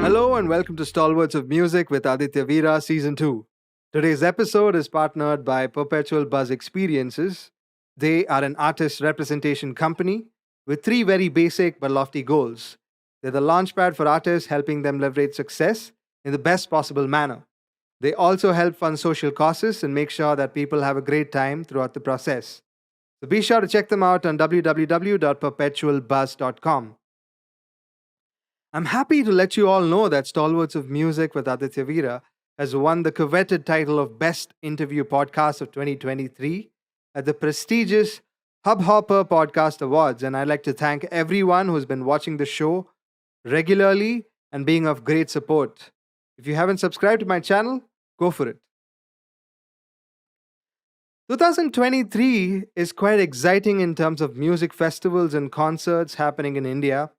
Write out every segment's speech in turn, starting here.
Hello and welcome to Stalwarts of Music with Aditya Veera Season 2. Today's episode is partnered by Perpetual Buzz Experiences. They are an artist representation company with three very basic but lofty goals. They're the launchpad for artists, helping them leverage success in the best possible manner. They also help fund social causes and make sure that people have a great time throughout the process. So be sure to check them out on www.perpetualbuzz.com. I'm happy to let you all know that Stalwarts of Music with Aditya Veera has won the coveted title of Best Interview Podcast of 2023 at the prestigious Hubhopper Podcast Awards. And I'd like to thank everyone who's been watching the show regularly and being of great support. If you haven't subscribed to my channel, go for it. 2023 is quite exciting in terms of music festivals and concerts happening in India.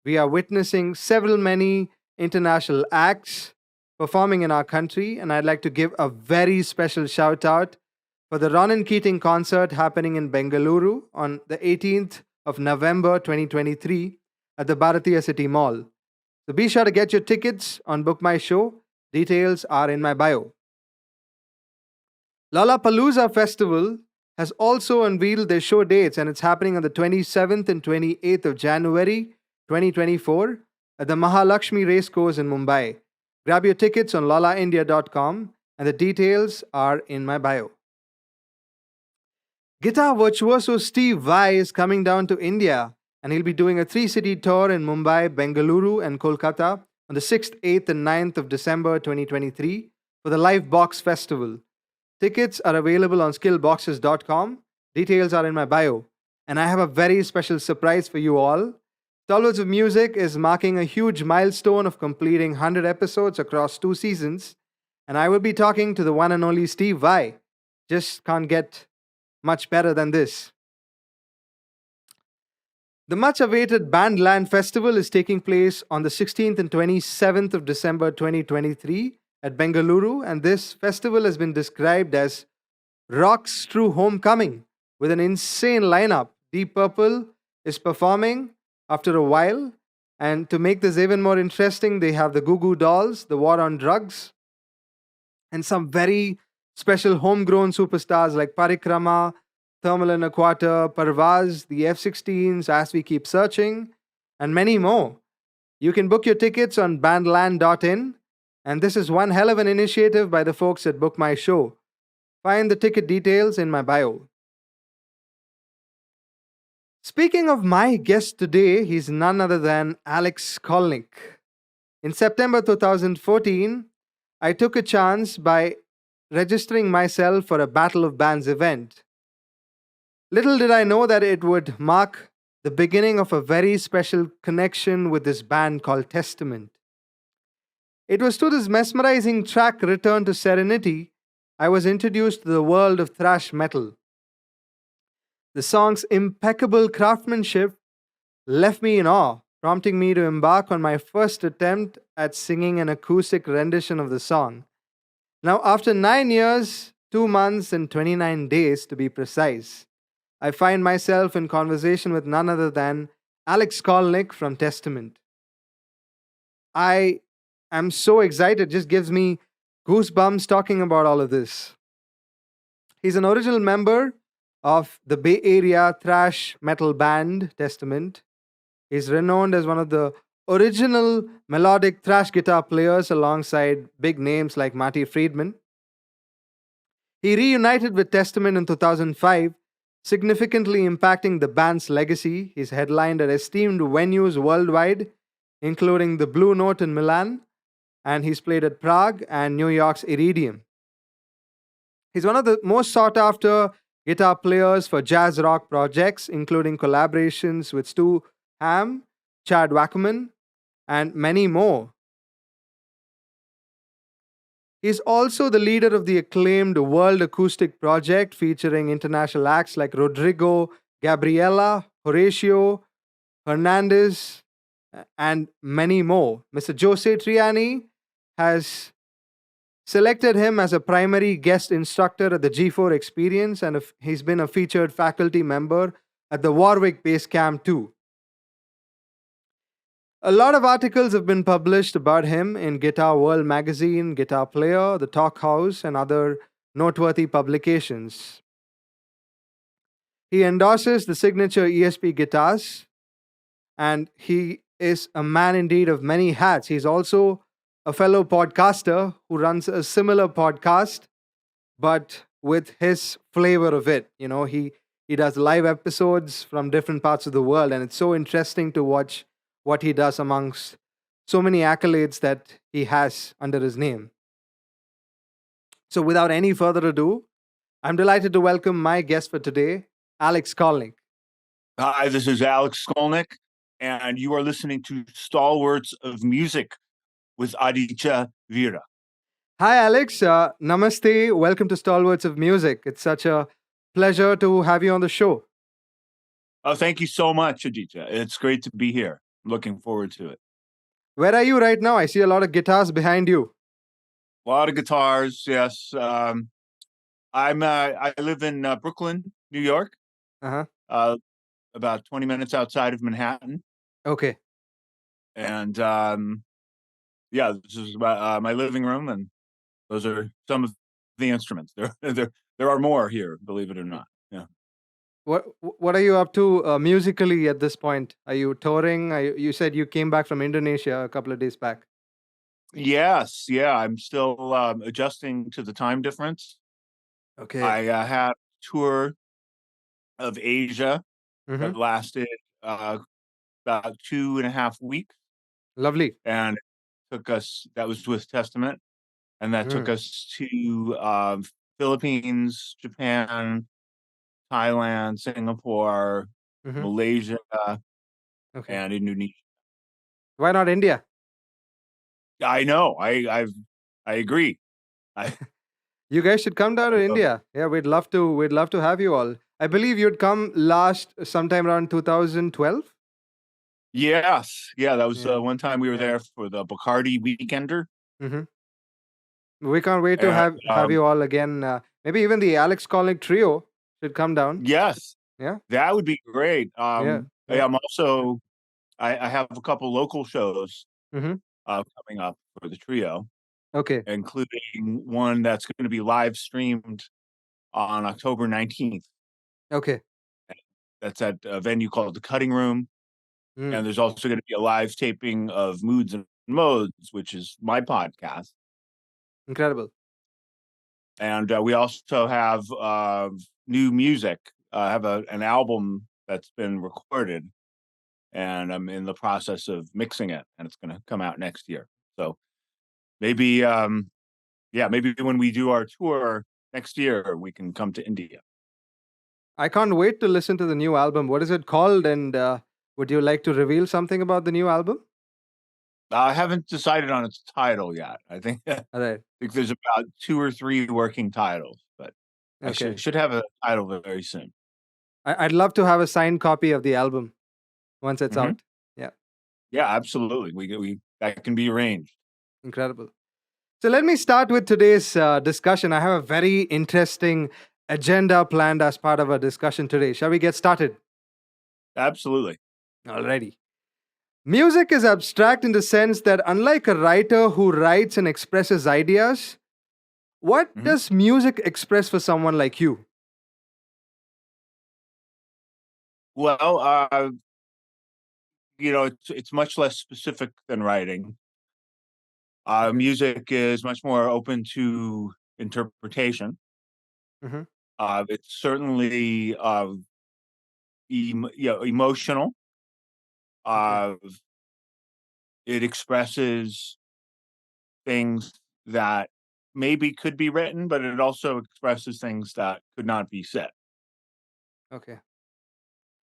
We are witnessing many international acts performing in our country, and I'd like to give a very special shout out for the Ronan Keating concert happening in Bengaluru on the 18th of November 2023 at the Bharatiya City Mall. So be sure to get your tickets on Book My Show. Details are in my bio. Lollapalooza Festival has also unveiled their show dates, and it's happening on the 27th and 28th of January 2024 at the Mahalakshmi Racecourse in Mumbai. Grab your tickets on lollaindia.com and the details are in my bio. Guitar virtuoso Steve Vai is coming down to India and he'll be doing a 3-city tour in Mumbai, Bengaluru and Kolkata on the 6th, 8th and 9th of December 2023 for the Live Box Festival. Tickets are available on skillboxes.com. Details are in my bio. And I have a very special surprise for you all. Stalwarts of Music is marking a huge milestone of completing 100 episodes across 2 seasons, and I will be talking to the one and only Steve Vai. Just can't get much better than this. The much-awaited Bandland Festival is taking place on the 16th and 27th of December 2023 at Bengaluru, and this festival has been described as rock's true homecoming with an insane lineup. Deep Purple is performing after a while, and to make this even more interesting, they have the Goo Goo Dolls, the War on Drugs, and some very special homegrown superstars like Parikrama, Thermal and Aquata, Parvaz, the F-16s, As We Keep Searching, and many more. You can book your tickets on bandland.in, and this is one hell of an initiative by the folks at Book My Show. Find the ticket details in my bio. Speaking of my guest today, he's none other than Alex Skolnick. In September 2014, I took a chance by registering myself for a Battle of Bands event. Little did I know that it would mark the beginning of a very special connection with this band called Testament. It was to this mesmerizing track, Return to Serenity, I was introduced to the world of thrash metal. The song's impeccable craftsmanship left me in awe, prompting me to embark on my first attempt at singing an acoustic rendition of the song. Now, after 9 years, 2 months, and 29 days to be precise, I find myself in conversation with none other than Alex Skolnick from Testament. I am so excited, just gives me goosebumps talking about all of this. He's an original member of the Bay Area thrash metal band Testament. He's renowned as one of the original melodic thrash guitar players alongside big names like Marty Friedman. He reunited with Testament in 2005, significantly impacting the band's legacy. He's headlined at esteemed venues worldwide, including the Blue Note in Milan, and he's played at Prague and New York's Iridium. He's one of the most sought-after guitar players for jazz rock projects, including collaborations with Stu Ham, Chad Wackerman, and many more. He's also the leader of the acclaimed World Acoustic Project, featuring international acts like Rodrigo, Gabriela, Horatio, Hernandez, and many more. Mr. Jose Triani has selected him as a primary guest instructor at the G4 Experience, and he's been a featured faculty member at the Warwick Base Camp too. A lot of articles have been published about him in Guitar World magazine, Guitar Player, The Talk House, and other noteworthy publications. He endorses the signature ESP guitars, and he is a man indeed of many hats. He's also a fellow podcaster who runs a similar podcast, but with his flavor of it. He does live episodes from different parts of the world, and it's so interesting to watch what he does amongst so many accolades that he has under his name. So, without any further ado, I'm delighted to welcome my guest for today, Alex Skolnick. Hi, this is Alex Skolnick, and you are listening to Stalwarts of Music with Aditya Veera. Hi, Alex. Namaste. Welcome to Stalwarts of Music. It's such a pleasure to have you on the show. Oh, thank you so much, Aditya. It's great to be here. Looking forward to it. Where are you right now? I see a lot of guitars behind you. A lot of guitars, yes. I live in Brooklyn, New York, Uh about 20 minutes outside of Manhattan, huh. Okay. and yeah, this is my living room, and those are some of the instruments. There are more here, believe it or not. Yeah. What are you up to musically at this point? Are you touring? You said you came back from Indonesia a couple of days back. Yes, yeah, I'm still adjusting to the time difference. Okay. I had a tour of Asia Mm-hmm. that lasted about 2.5 weeks, Lovely. and that was with Testament, and that took Mm. us to Philippines, Japan, Thailand, Singapore, Mm-hmm. Malaysia, Okay. and Indonesia. Why not India? I know, I agree. I You guys should come down to India. Yeah, we'd love to. We'd love to have you all. I believe you'd come last sometime around 2012. Yes, yeah, that was Yeah. one time we were Yeah. there for the Bacardi Weekender, Mm-hmm. We can't wait to and have you all again. Maybe even the Alex Skolnick trio should come down. yes, Yeah. that would be great. Yeah. Yeah, Yeah. I have a couple local shows Mm-hmm. coming up for the trio, Okay. including one that's going to be live streamed on October 19th. Okay. That's at a venue called the Cutting Room, Mm. and there's also going to be a live taping of Moods and Modes, which is my podcast. Incredible. And we also have new music. I have an album that's been recorded, and I'm in the process of mixing it, and it's going to come out next year. So maybe, maybe when we do our tour next year, we can come to India. I can't wait to listen to the new album. What is it called? And would you like to reveal something about the new album? I haven't decided on its title yet. I think I All right. think there's about 2 or 3 working titles, but I Okay. should have a title very soon. I'd love to have a signed copy of the album once it's Hmm. out. Yeah. Yeah, absolutely. We that can be arranged. Incredible. So let me start with today's discussion. I have a very interesting agenda planned as part of our discussion today. Shall we get started? Absolutely. Alrighty. Music is abstract in the sense that, unlike a writer who writes and expresses ideas, what Hmm. does music express for someone like you? Well, it's much less specific than writing. Okay. Music is much more open to interpretation. Hmm. It's certainly emotional. Okay. Uh, it expresses things that maybe could be written, but it also expresses things that could not be said. Okay.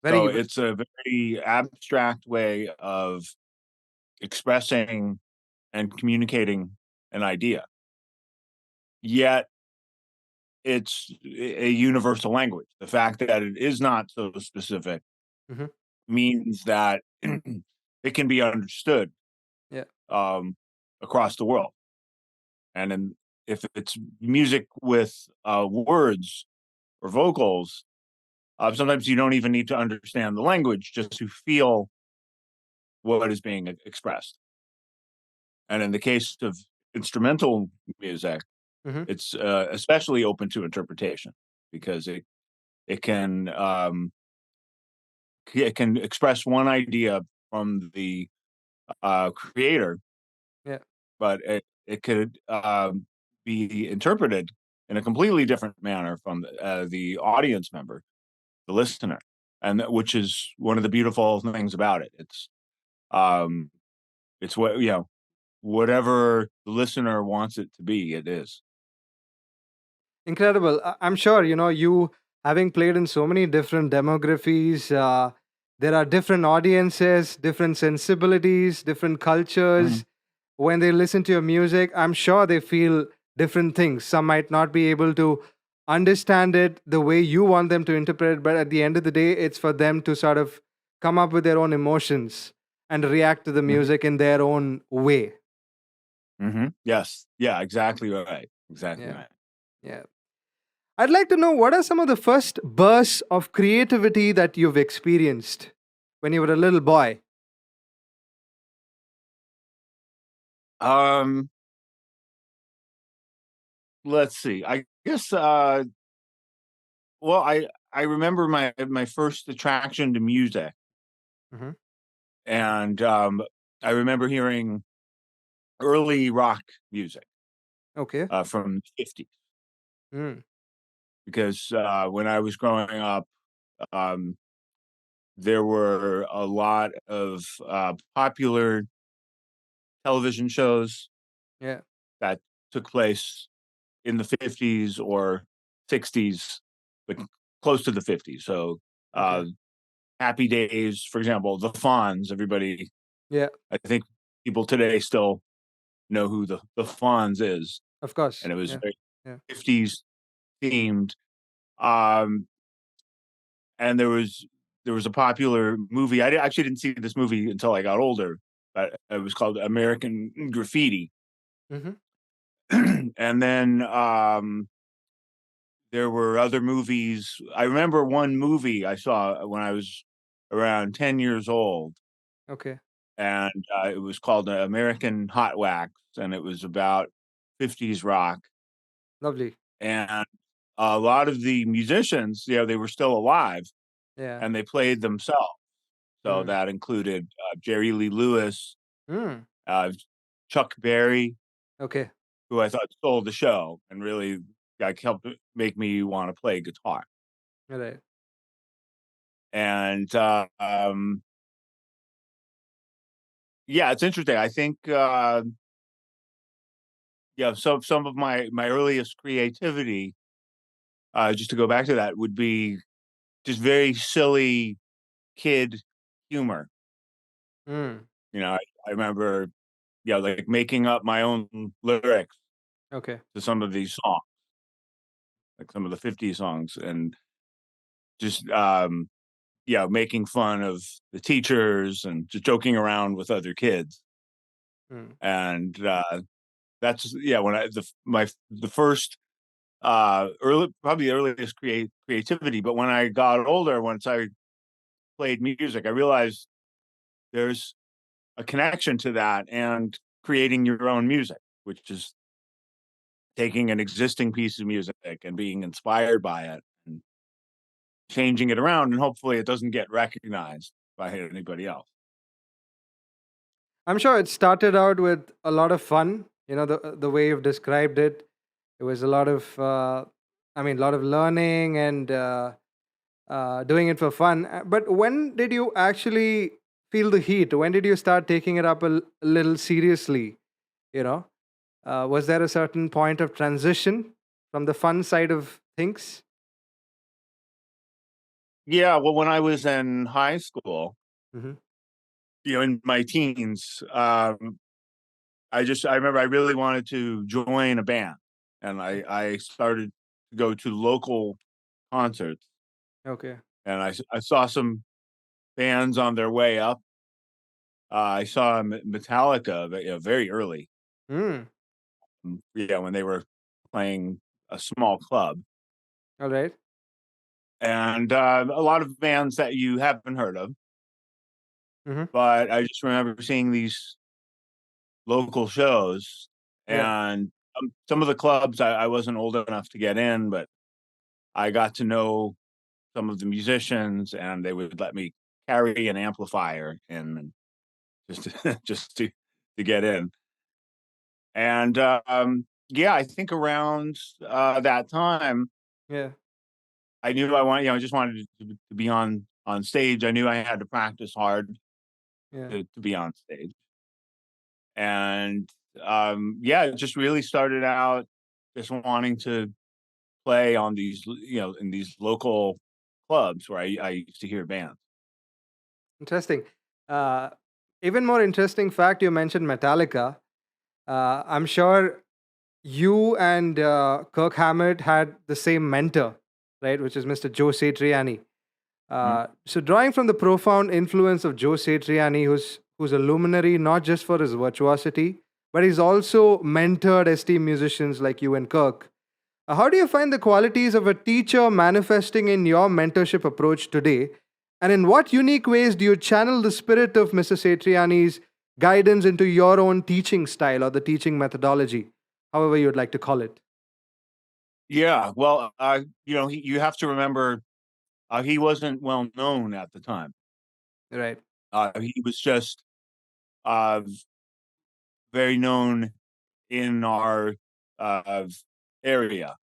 So Very. it's a very abstract way of expressing and communicating an idea. Yet it's a universal language. The fact that it is not so specific Hmm. means that it can be understood Yeah. um, across the world. And then if it's music with words or vocals, sometimes you don't even need to understand the language just to feel what is being expressed. And in the case of instrumental music, Hmm. it's especially open to interpretation because it can express one idea from the creator, Yeah. but it could be interpreted in a completely different manner from the audience member, the listener, and which is one of the beautiful things about it. Um, it's what whatever the listener wants it to be, it is. Incredible. I'm sure, you having played in so many different demographies, there are different audiences, different sensibilities, different Mhm. cultures. When they listen to your music, I'm sure they feel different things. Some might not be able to understand it the way you want them to interpret it, but at the end of the day, it's for them to sort of come up with their own emotions and react to the Mhm. music in their own way. Yes. Yeah. Exactly right. Exactly Yeah. right. Yeah. I'd like to know what are some of the first bursts of creativity that you've experienced when you were a little boy? Um, let's see. I guess. Well, I remember my first attraction to music, Hmm. and I remember hearing early rock music Okay. from the 50s Mm. because when I was growing up, um, there were a lot of popular television shows Yeah. that took place in the 50s or 60s, but close to the 50s. So, Okay. uh, Happy Days, for example, the Fonz. Everybody, Yeah. I think people today still know who the Fonz is, Of course. and it was Yeah. very Yeah. 50s themed. Um, and there was a popular movie. Actually didn't see this movie until I got older, but it was called American Graffiti. Hmm. And then there were other movies. I remember one movie I saw when I was around 10 years old, Okay. and it was called American Hot Wax, and it was about 50s rock. Lovely. And a lot of the musicians, they were still alive Yeah. and they played themselves. So Mm. that included Jerry Lee Lewis, Mm. uh, Chuck Berry, Okay. who I thought stole the show and really helped make me want to play guitar. All right. And yeah, it's interesting. I think yeah, some of my earliest creativity, just to go back to that, would be just very silly kid humor. Mm. I remember, like making up my own lyrics Okay. to some of these songs, like some of the 50 songs, and just making fun of the teachers and just joking around with other kids. Mm. And that's when the first early probably the earliest creativity. But when I got older, once I played music, I realized there's a connection to that and creating your own music, which is taking an existing piece of music and being inspired by it and changing it around, and hopefully it doesn't get recognized by anybody else. I'm sure it started out with a lot of fun. The way you've described it. It was a lot of, a lot of learning and doing it for fun. But when did you actually feel the heat? When did you start taking it up a little seriously? You know, was there a certain point of transition from the fun side of things? Yeah, well, when I was in high school, Hmm. in my teens, I remember I really wanted to join a band, and I started to go to local concerts, Okay. and I saw some bands on their way up. I saw Metallica, very early. Mm. Yeah, when they were playing a small club, All right. and a lot of bands that you haven't heard of. Mm-hmm. but I just remember seeing these local shows, Yeah. and some of the clubs I wasn't old enough to get in, but I got to know some of the musicians, and they would let me carry an amplifier in, and just just to get in. And yeah, I think around that time, Yeah. I knew I just wanted to be on stage. I knew I had to practice hard Yeah. to be on stage, and yeah, it just really started out just wanting to play on these, in these local clubs where I used to hear bands. Interesting. Uh, Even more interesting fact, you mentioned Metallica. I'm sure you and Kirk Hammett had the same mentor, right? Which is Mr. Joe Satriani. Mhm. So, drawing from the profound influence of Joe Satriani, who's a luminary not just for his virtuosity, but he's also mentored esteemed musicians like you and Kirk. How do you find the qualities of a teacher manifesting in your mentorship approach today? And in what unique ways do you channel the spirit of Mr. Satriani's guidance into your own teaching style or the teaching methodology, however you'd like to call it? Yeah, well, you have to remember, he wasn't well known at the time. Right. He was just uh, very known in our uh, area.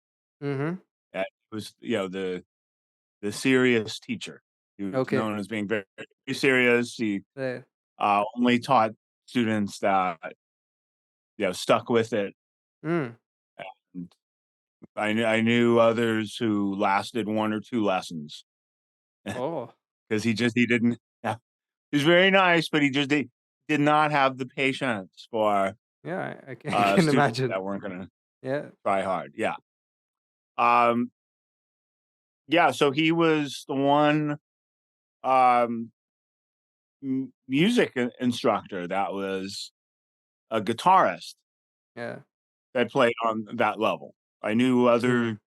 Mm-hmm. He was, the serious teacher. He was Okay. known as being very, very serious. He Right. only taught students that stuck with it. Mm. And I knew others who lasted one or two lessons Oh, because he didn't. Yeah, he was very nice, but he just did not have the patience for yeah, I can students imagine. that weren't going to Yeah. try hard. Yeah. Um, yeah. So he was the one um, music instructor that was a guitarist Yeah. that played on that level. I knew Mm. other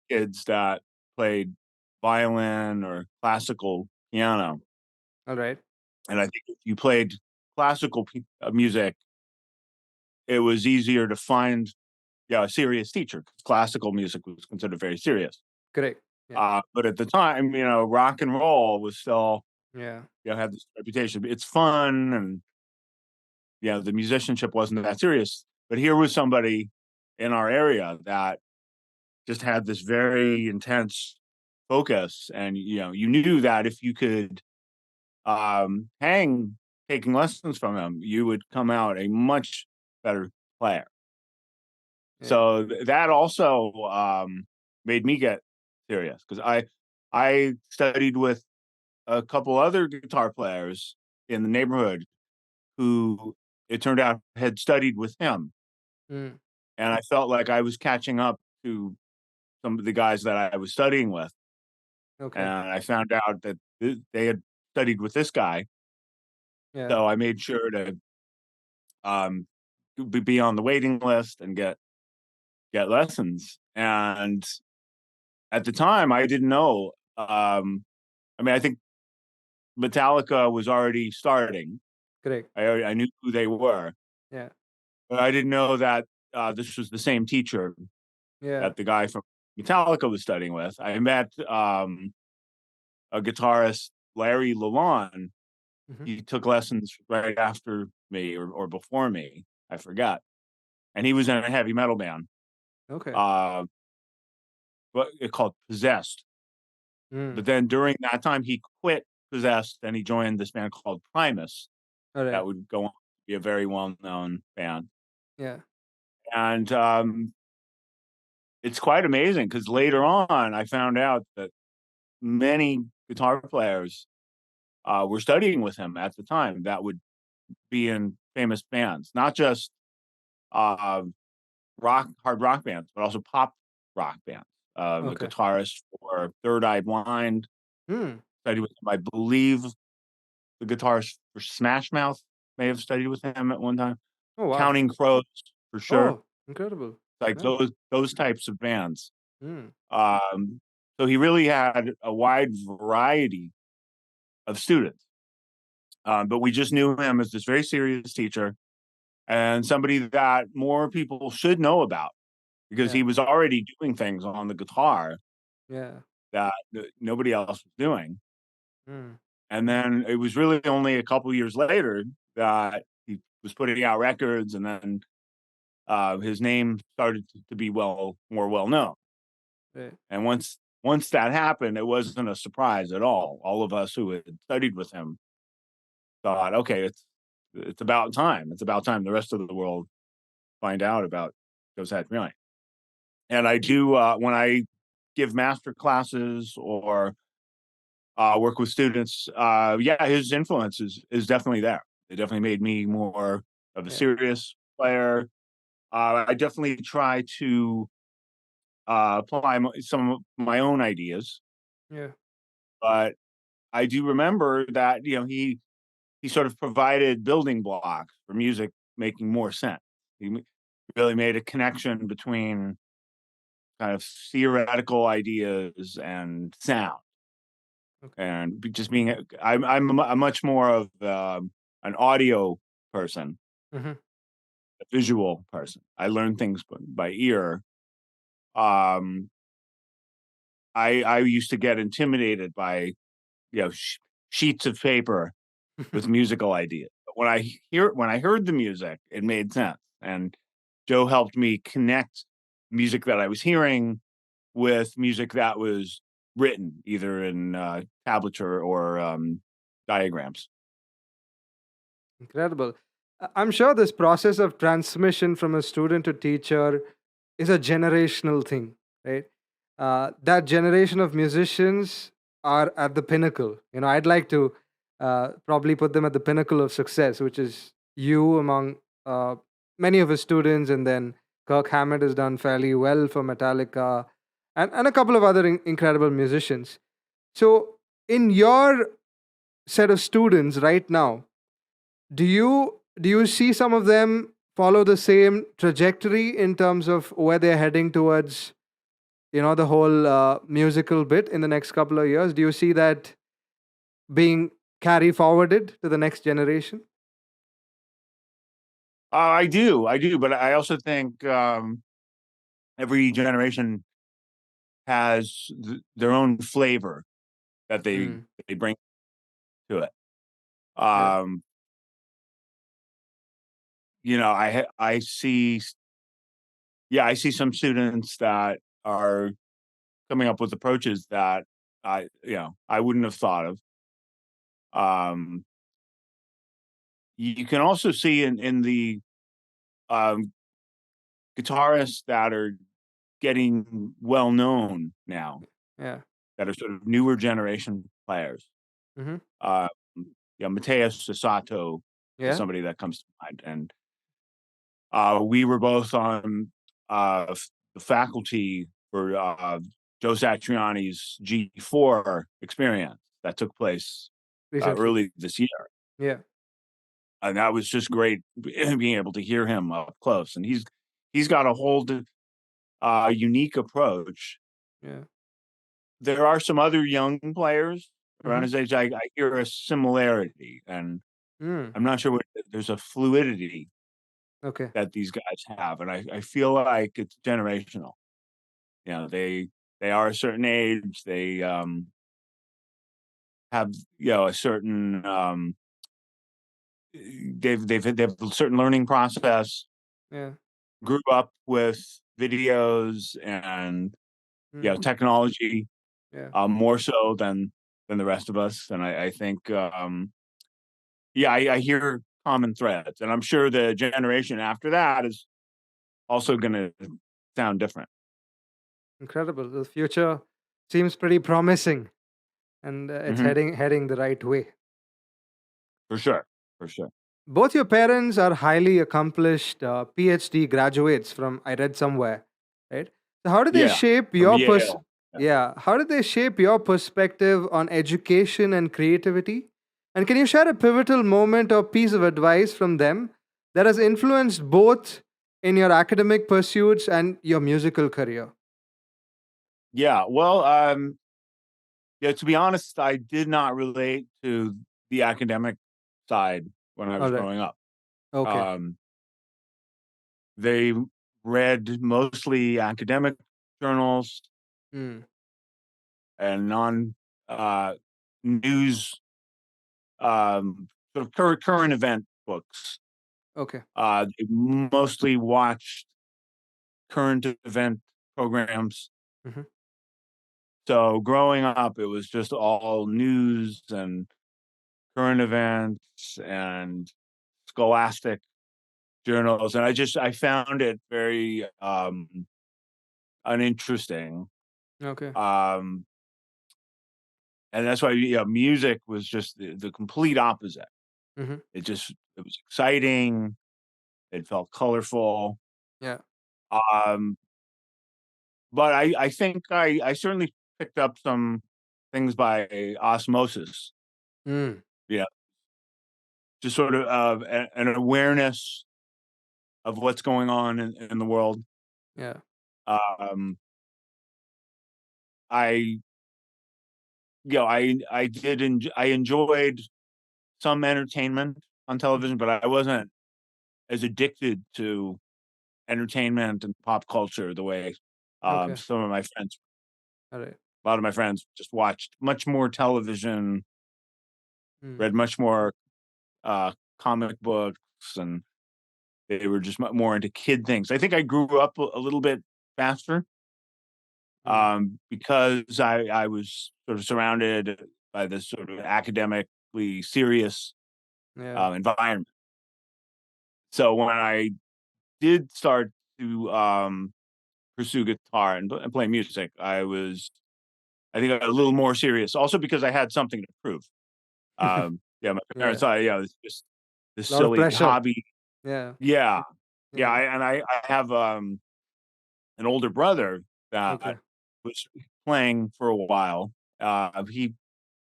kids that played violin or classical piano, All right. and I think if you played classical music, it was easier to find a serious teacher 'cause classical music was considered very serious. Correct. Yeah. But at the time, rock and roll was still, Yeah. had this reputation. It's fun, and the musicianship wasn't that serious. But here was somebody in our area that just had this very intense focus, and you knew that if you could hang taking lessons from him, you would come out a much better player. Yeah. So that also made me get serious because I studied with a couple other guitar players in the neighborhood who it turned out had studied with him, Mm. and I felt like I was catching up to some of the guys that I was studying with, and Okay. I found out that they had studied with this guy, Yeah. so I made sure to um, be on the waiting list and get lessons. And at the time, I didn't know. I mean, I think Metallica was already starting. Correct. I knew who they were, Yeah. but I didn't know that this was the same teacher Yeah. that the guy from Metallica was studying with. I met a guitarist, Larry Lalonde. Hmm. He took lessons right after me or before me. I forgot. And he was in a heavy metal band, Okay. uh, what it called Possessed. Mm. But then during that time, he quit Possessed and he joined this band called Primus All that right. would go on to be a very well known band. Yeah. And it's quite amazing because later on, I found out that many guitar players were studying with him at the time that would be in famous bands, not just uh, hard rock bands, but also pop rock bands. A Okay. guitarist for Third Eye Blind Mm. studied with him. I believe the guitarist for Smash Mouth may have studied with him at one time. Oh wow. Counting Crows for sure, Oh, incredible. like Nice. those types of bands. Mm. Um, so he really had a wide variety of students, But we just knew him as this very serious teacher and somebody that more people should know about because Yeah. he was already doing things on the guitar Yeah. that nobody else was doing. Mm. And then it was really only a couple years later that he was putting out records, and then his name started to be more well known. Right. And once that happened, it wasn't a surprise at all. All of us who had studied with him thought, okay, it's about time. It's about time the rest of the world find out about Josette Brilliant. And I do when I give master classes or work with students. Yeah, his influence is definitely there. It definitely made me more of a Yeah. serious player. I definitely try to apply some of my own ideas, Yeah. but I do remember that he sort of provided building blocks for music making more sense. Really made a connection between kind of theoretical ideas and sound, Okay. and just being I'm much more of an audio person, Hmm. a visual person. I learn things by ear. Um, I used to get intimidated by sheets of paper with musical ideas. But when I heard the music, it made sense, and Joe helped me connect music that I was hearing with music that was written either in tablature or diagrams. Incredible. I'm sure this process of transmission from a student to teacher is a generational thing, right? That generation of musicians are at the pinnacle. I'd like to probably put them at the pinnacle of success, which is you among uh, many of his students, and then Kirk Hammett has done fairly well for Metallica, and a couple of other incredible musicians. So, in your set of students right now, do you see some of them follow the same trajectory in terms of where they're heading towards, the whole musical bit in the next couple of years? Do you see that being carry forwarded to the next generation? I do, but I also think every generation has their own flavor that Mm, they bring to it. yeah. Um, I see, yeah, I see some students that are coming up with approaches that I wouldn't have thought of. Um, you can also see in the um, guitarists that are getting well known now, Yeah. that are sort of newer generation players. Hmm. Uh, Mateus Sasato is Yeah. somebody that comes to mind, and we were both on the faculty for Joe Satriani's G4 experience that took place Recently. early this year, Yeah. and that was just great being able to hear him up close. And he's got a whole unique approach. Yeah. There are some other young players around Hmm. his age. I hear a similarity, and Mm, I'm not sure what there's a fluidity okay. that these guys have, and I feel like it's generational. They are a certain age. They have a certain they have a certain learning process. Yeah. Grew up with videos and Mm, technology yeah. more so than the rest of us, and I think yeah, I hear common threads, and I'm sure the generation after that is also going to sound different. Incredible. The future seems pretty promising, and it's Hmm. heading the right way. For sure, for sure. Both your parents are highly accomplished PhD graduates from, I read somewhere, right? So how did they Yeah, shape from your Yale. Yeah. yeah, how did they shape your perspective on education and creativity? And can you share a pivotal moment or piece of advice from them that has influenced both in your academic pursuits and your musical career? Yeah, well, yeah, to be honest, I did not relate to the academic side when I was All right. growing up. Okay. Um, they read mostly academic journals Mm. and non uh, news, sort of current event books. Okay. They mostly watched current event programs. Hmm. So growing up, it was just all news and current events and scholastic journals, and I found it very uninteresting. Okay. Um, and that's why music was just the complete opposite. Hmm. It was exciting. It felt colorful. Yeah. Um, but I think I certainly picked up some things by osmosis. Mm. Yeah, just sort of an awareness of what's going on in the world. Yeah. Um, I I enjoyed some entertainment on Mhm. television, but I wasn't as addicted to entertainment and pop culture the way Okay. some of my friends, All right. a lot of my friends, just watched much more television, Mm. read much more comic books, and they were just more into kid things. I think I grew up a little bit faster Mm. because I was sort of surrounded by this sort of academically serious Yeah. environment. So when I did start to pursue guitar and play music, I think a little more serious. Also because I had something to prove. Yeah, my parents Yeah. thought, yeah, it's just this A lot of silly pressure. hobby. Yeah. Yeah, yeah, Yeah. I have an older brother that Okay. was playing for a while.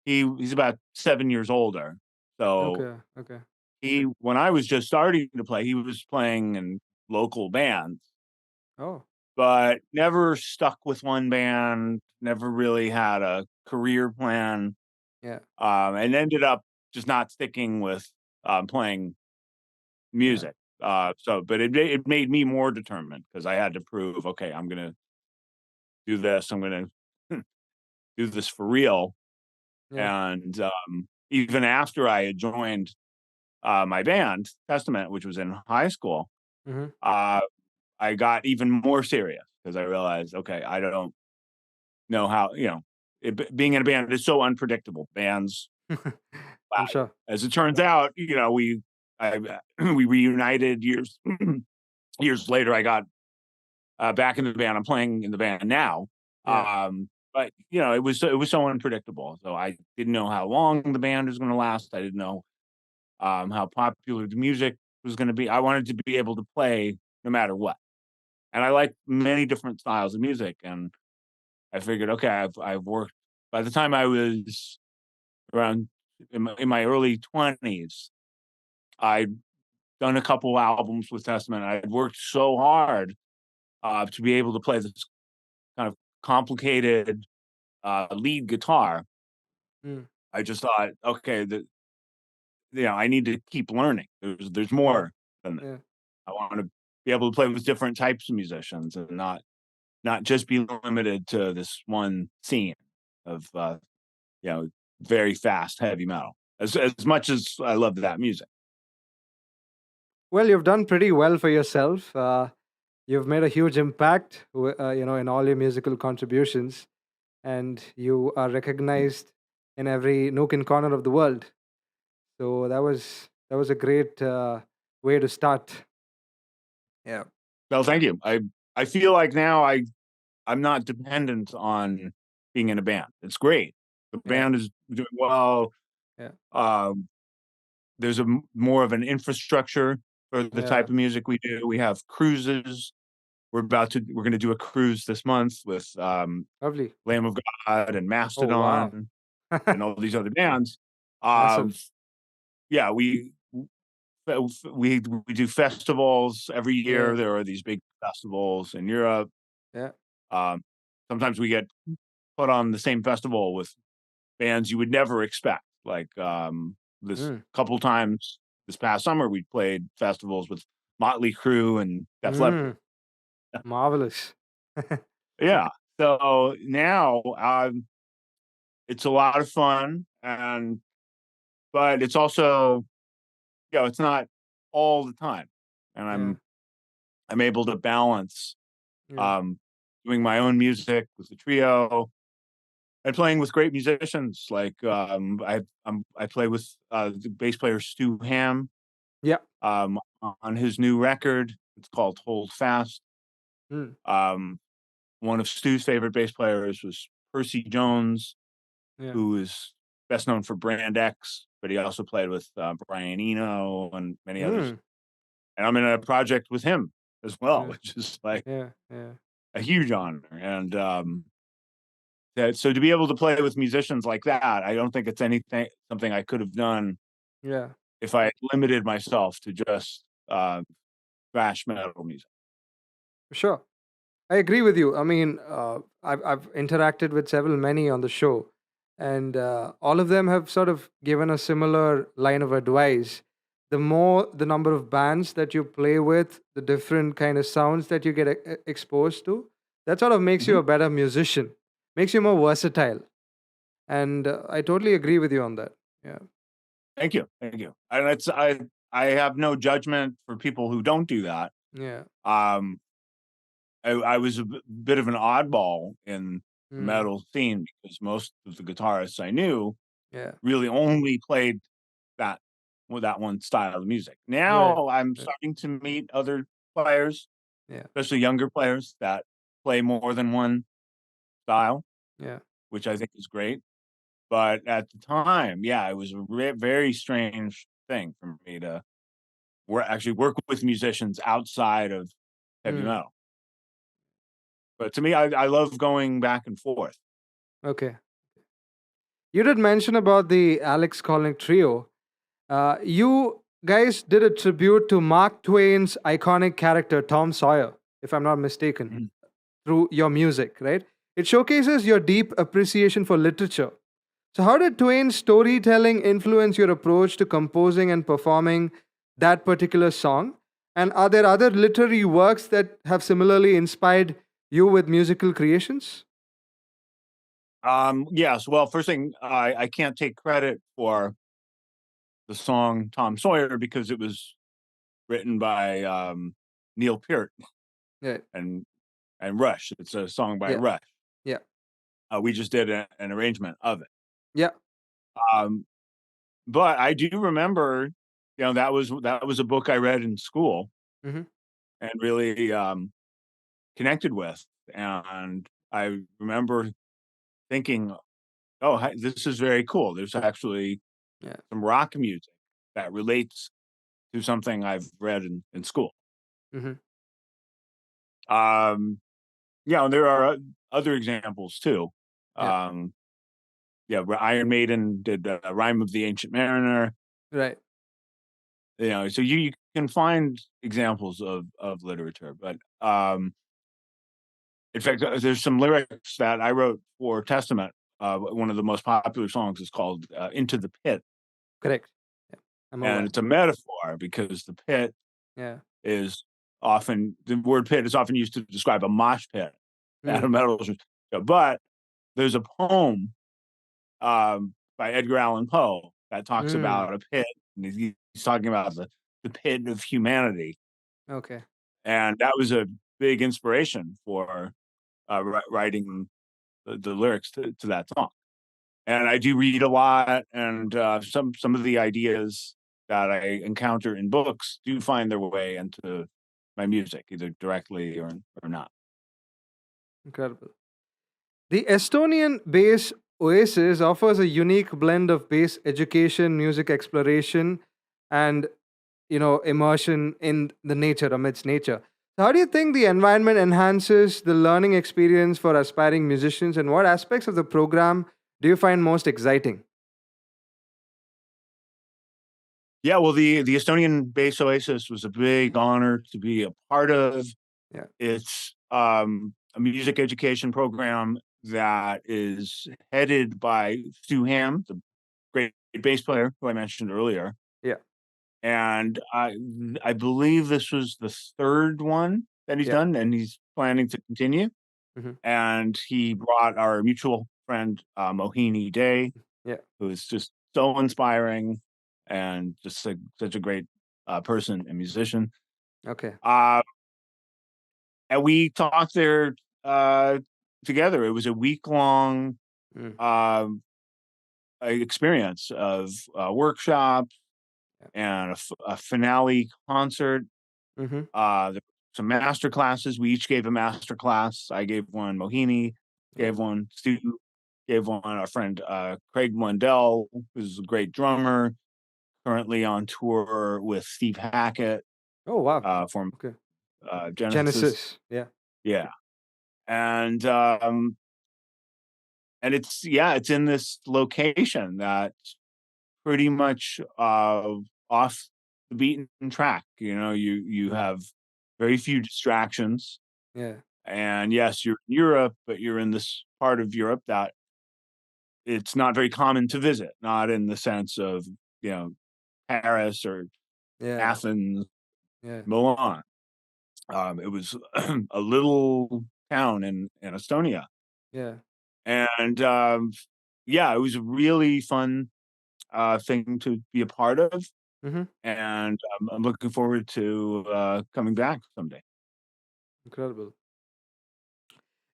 He's about 7 years older. So Okay. Okay. he when I was just starting to play, he was playing in local bands, Oh. but never stuck with one band, never really had a career plan, Yeah. and ended up just not sticking with playing Yeah. music. But it made me more determined because I had to prove, okay, I'm gonna do this. I'm gonna do this for real. Yeah. And even after I had joined my band, Testament, which was in high school, Hmm. uh, I got even more serious because I realized, okay, I don't know how, being in a band is so unpredictable. Bands, I'm wow. sure. As it turns out, we reunited years later. I got back in the band. I'm playing in the band now. Yeah. But it was so unpredictable. So I didn't know how long the band was going to last. I didn't know how popular the music was going to be. I wanted to be able to play no matter what, and I like many different styles of music. And I figured, okay, I've worked. By the time I was around in my early 20s, I'd done a couple albums with Testament. I'd worked so hard to be able to play this kind of complicated lead guitar. Mm. I just thought, okay, I need to keep learning. There's Yeah. more than that. Yeah. I want to be able to play with different types of musicians and not just be limited to this one scene of you know very fast heavy metal. As much as I love that music. Well, you've done pretty well for yourself. You've made a huge impact, in all your musical contributions, and you are recognized in every nook and corner of the world. So that was a great way to start. Yeah. Well, thank you. I feel like now I'm not dependent on being in a band. It's great. The Yeah. band is doing well. Yeah. Um, there's more of an infrastructure for the Yeah. type of music we do. We have cruises. We're going to do a cruise this month with Lovely. Lamb of God and Oh wow. Mastodon and all these other bands. Um, Massive. yeah, we do festivals every year. Yeah. There are these big festivals in Europe. Yeah. Um, Sometimes we get put on the same festival with bands you would never expect, like This Mm. couple times this past summer, we played festivals with Motley Crue and Def Leppard. Mm. Marvelous. Yeah. So now, it's a lot of fun, and but it's also, it's not all the time, and Yeah. I'm able to balance Yeah. um, doing my own music with the trio and playing with great musicians. Like I play with the bass player Stu Ham Yeah. on his new record. It's called Hold Fast. Mm. Um, One of Stu's favorite bass players was Percy Jones, Yeah. who is best known for Brand X, but he also played with Brian Eno and many others. Mm. And I'm in a project with him as well, Yeah. which is like Yeah. Yeah. a huge honor. And so to be able to play with musicians like that, I don't think it's something I could have done Yeah. if I had limited myself to just thrash metal music. Sure. I agree with you. I mean, I've interacted with several many on the show, and all of them have sort of given a similar line of advice. The more the number of bands that you play with, the different kind of sounds that you get exposed to, that sort of makes you Mhm. a better musician, makes you more versatile. And I totally agree with you on that. Yeah. Thank you, thank you. And I have no judgment for people who don't do that. Yeah. Um, I was a bit of an oddball in the Mm. metal scene because most of the guitarists I knew Yeah. really only played that that one style of music. Right. Now I'm Right. starting to meet other players, Yeah. especially younger players that play more than one style, Yeah. which I think is great. But at the time, yeah, it was a very strange thing for me to actually work with musicians outside of heavy Mm. metal. But to me, I love going back and forth. Okay. You did mention about the Alex Skolnick trio. You guys did a tribute to Mark Twain's iconic character, Tom Sawyer, if I'm not mistaken, Mhm. through your music, right? It showcases your deep appreciation for literature. So, how did Twain's storytelling influence your approach to composing and performing that particular song? And are there other literary works that have similarly inspired you with musical creations? Yes. Well, first thing, I can't take credit for the song Tom Sawyer because it was written by Neil Peart Yeah, and Rush. It's a song by yeah, Rush. yeah, We just did an arrangement of it. yeah. Um, but I do remember, that was a book I read in school Hmm. and really connected with, and I remember thinking, "Oh, this is very cool." There's actually Yeah. some rock music that relates to something I've read in school. Hmm. Um, yeah, and there are other examples too. Yeah. Um, yeah, Iron Maiden did "Rhyme of the Ancient Mariner." Right. So you can find examples of literature, but in fact, there's some lyrics that I wrote for Testament. One of the most popular songs is called "Into the Pit," Correct. Yeah. I'm and aware. it's a metaphor because the pit Yeah. is the word pit is often used to describe a mosh pit at a Mm. metal show. But there's a poem by Edgar Allan Poe that talks Mm. about a pit, and he's talking about the pit of humanity, Okay. and that was a big inspiration for writing the lyrics to that song. And I do read a lot, and some of the ideas that I encounter in books do find their way into my music, either directly or not. Incredible. The Estonian bass Oasis offers a unique blend of bass education, music exploration, and immersion in the nature amidst nature. So how do you think the environment enhances the learning experience for aspiring musicians, and what aspects of the program do you find most exciting? Yeah, well, the Estonian Bass Oasis was a big honor to be a part of. Yeah. It's a music education program that is headed by Stu Ham, the great bass player who I mentioned earlier, Yeah. and I believe this was the third one that he's Yeah. done, and he's planning to continue. Hmm. And he brought our mutual friend Mohini Day, Yeah. who is just so inspiring and just such a great person and musician. Okay. Uh, and we talked there uh, together. It was a week long Mm. um, experience of workshops Yeah. and a finale concert. Mm-hmm. There were some master classes. We each gave a master class. I gave one. Mohini Yeah. gave one. Stu gave one. Our friend Craig Mundell, who's a great drummer, currently on tour with Steve Hackett Oh wow. from Okay. Genesis. Genesis. Yeah. Yeah, and it's it's in this location that's pretty much off the beaten track. You know, you Mm. have very few distractions. Yeah. And yes, you're in Europe, but you're in this part of Europe that it's not very common to visit, not in the sense of, you know, Paris or Yeah. Athens, Yeah. Milan. It was a little town in Estonia. Yeah. And it was a really fun thing to be a part of. Mm-hmm. And I'm looking forward to coming back someday. Incredible.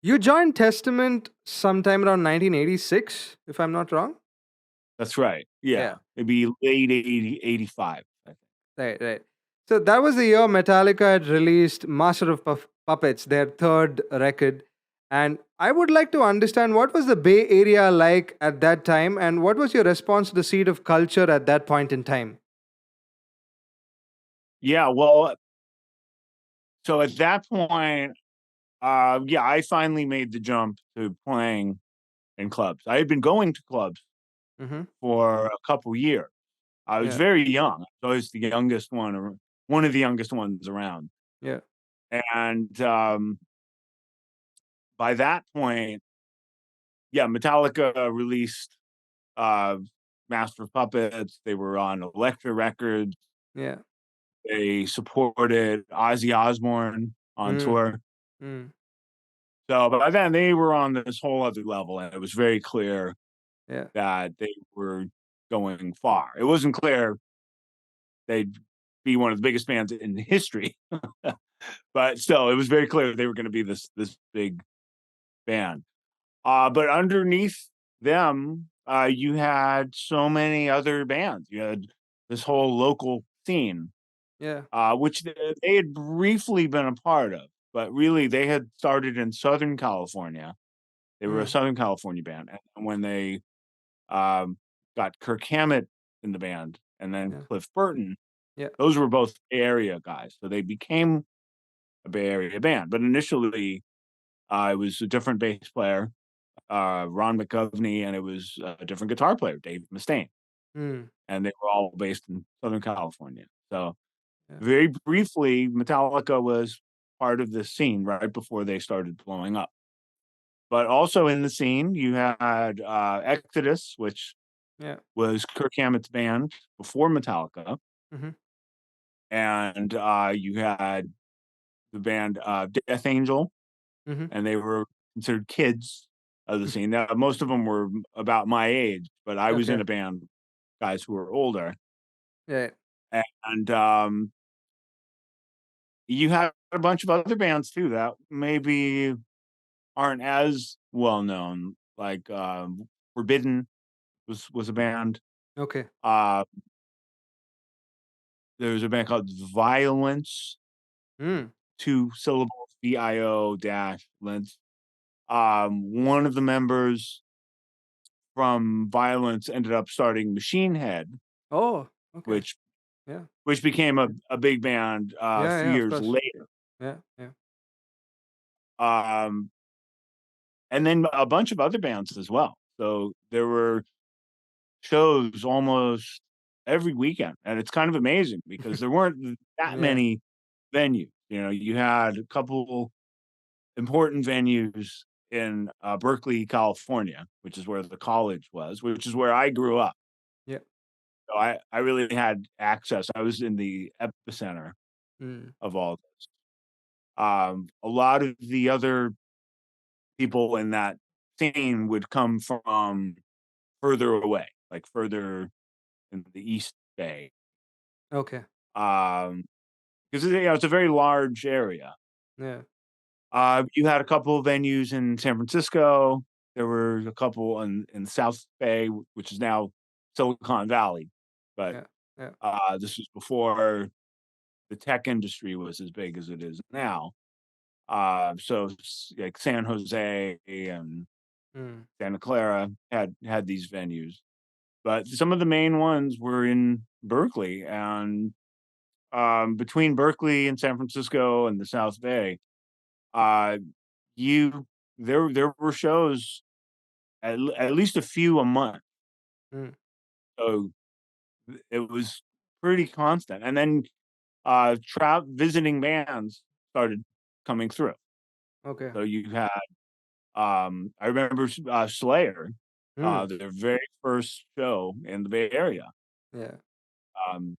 You joined Testament sometime around 1986, if I'm not wrong. That's right. Yeah. Yeah. It'd be late 85, I think. Right. Right. So that was the year Metallica had released Master of Puppets, their third record. And I would like to understand what was the Bay Area like at that time, and what was your response to the seed of culture at that point in time? Yeah. Well, so at that point, I finally made the jump to playing in clubs. I had been going to clubs Mm-hmm. for a couple years. I was Yeah. very young. I was the youngest one of the youngest ones around. Yeah. And by that point, Metallica released uh, Master of Puppets. They were on Elektra Records. Yeah. They supported Ozzy Osbourne on Mm. tour. Mm. So by then they were on this whole other level, and it was very clear Yeah. that they were going far. It wasn't clear they'd be one of the biggest bands in history, but still, it was very clear they were going to be this big band. But underneath them, you had so many other bands. You had this whole local scene, Yeah. which they had briefly been a part of, but really they had started in Southern California. They were a Mm. Southern California band, and when they um, got Kirk Hammett in the band, and then Yeah. Cliff Burton. Yeah. Those were both Bay Area guys, so they became a Bay Area band. But initially, it was a different bass player, Ron McGovney, and it was a different guitar player, Dave Mustaine, Mm. and they were all based in Southern California. So Yeah. very briefly, Metallica was part of this scene right before they started blowing up. But also in the scene, you had Exodus, which Yeah. was Kirk Hammett's band before Metallica, Mm-hmm. and you had the band Death Angel, Mm-hmm. and they were considered kids of the scene. Now, most of them were about my age, but I was in Okay. a band, guys who were older, Yeah. and you had a bunch of other bands too that maybe aren't as well known, like Forbidden was a band. Okay. Uh, there was a band called Violence, Mm. 2 syllables, VIO dash Lens. One of the members from Violence ended up starting Machine Head, Oh. Okay. which Yeah. became a big band a Yeah. few Yeah. Of years course. later. Yeah. Yeah. Um, and then a bunch of other bands as well. So there were shows almost every weekend, and it's kind of amazing because there weren't that Yeah. many venues. You know, you had a couple important venues in Berkeley, California, which is where the college was, which is where I grew up. Yeah. So I really had access. I was in the epicenter Mm. of all this. A lot of the other people in that scene would come from further away, like further in the East Bay. Okay. Um, because it's a very large area. Yeah. You had a couple of venues in San Francisco. There were a couple in South Bay, which is now Silicon Valley, but Yeah. Yeah. this was before the tech industry was as big as it is now. Like San Jose and Mm. Santa Clara had these venues, but some of the main ones were in Berkeley, and between Berkeley and San Francisco and the South Bay, uh, you there were shows at least a few a month. Mm. So it was pretty constant, and then visiting bands started coming through. Okay. So you had I remember Slayer, Mm. their very first show in the Bay Area. Yeah. Um,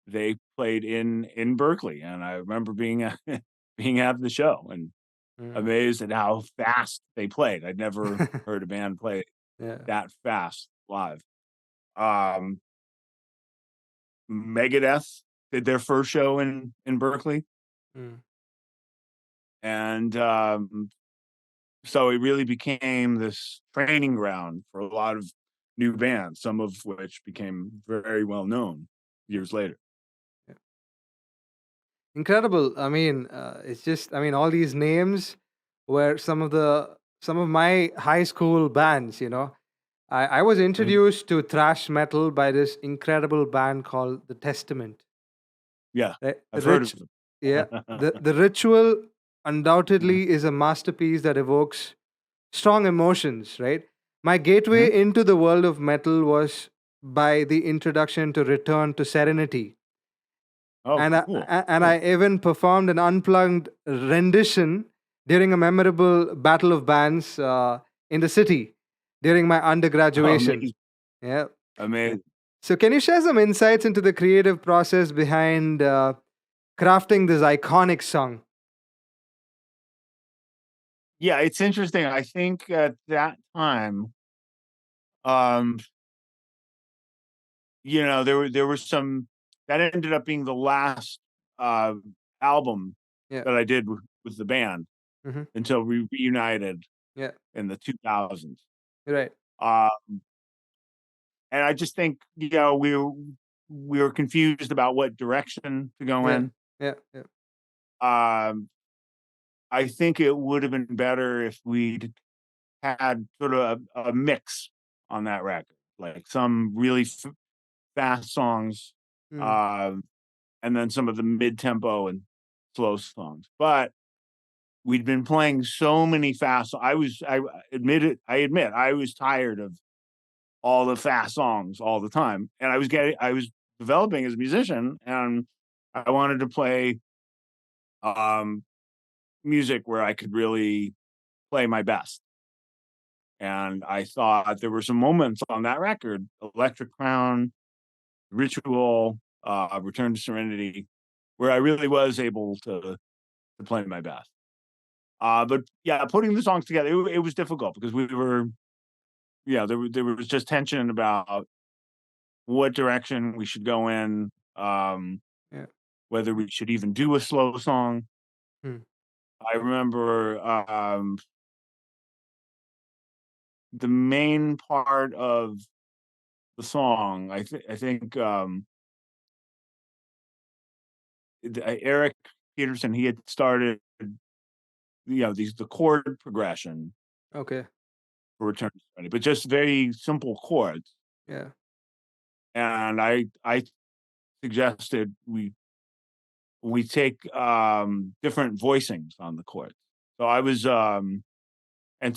they played in Berkeley, and I remember being at being at the show and Mm. amazed at how fast they played. I'd never heard a band play Yeah. that fast live. Um, Megadeth did their first show in Berkeley, Mm. and so it really became this training ground for a lot of new bands, some of which became very well known years later. Yeah. Incredible. I mean, it's just, I mean, all these names were some of my high school bands, you know. I was Mhm. introduced to thrash metal by this incredible band called The Testament. Yeah, Right? I've heard of them. Yeah. The ritual Mhm, undoubtedly is a masterpiece that evokes strong emotions, right? My mhm. gateway into the world of metal was by the introduction to Return to Serenity. Oh, And cool, and cool. I even performed an unplugged rendition during a memorable battle of bands in the city during my Oh, undergraduation. amazing, Yeah. amazing. So, can you share some insights into the creative process behind crafting this iconic song? Yeah, it's interesting. I think at that time, um, there were some that ended up being the last uh, album Yeah. that I did with the band Hmm. until we reunited Yeah. in the 2000s. Right. Uh, and I just think we were confused about what direction to go Yeah. in. Yeah. Yeah. Um, I think it would have been better if we'd had sort of a mix on that record, like some really fast songs, Mm. um, and then some of the mid-tempo and slow songs. But we'd been playing so many fast. I admit I was tired of all the fast songs all the time, and I was developing as a musician, and I wanted to play um, music where I could really play my best. And I thought there were some moments on that record, Electric Crown, Ritual, Return to Serenity, where I really was able to play my best. But yeah, putting the songs together, it was difficult because we were, yeah, there was just tension about what direction we should go in, Yeah. whether we should even do a slow song. Mm. I remember the main part of the song. I think Eric Peterson, he had started, these the chord progression Okay. for Return to Serenity, but just very simple chords. Yeah. And I suggested we take different voicings on the chords. So I was and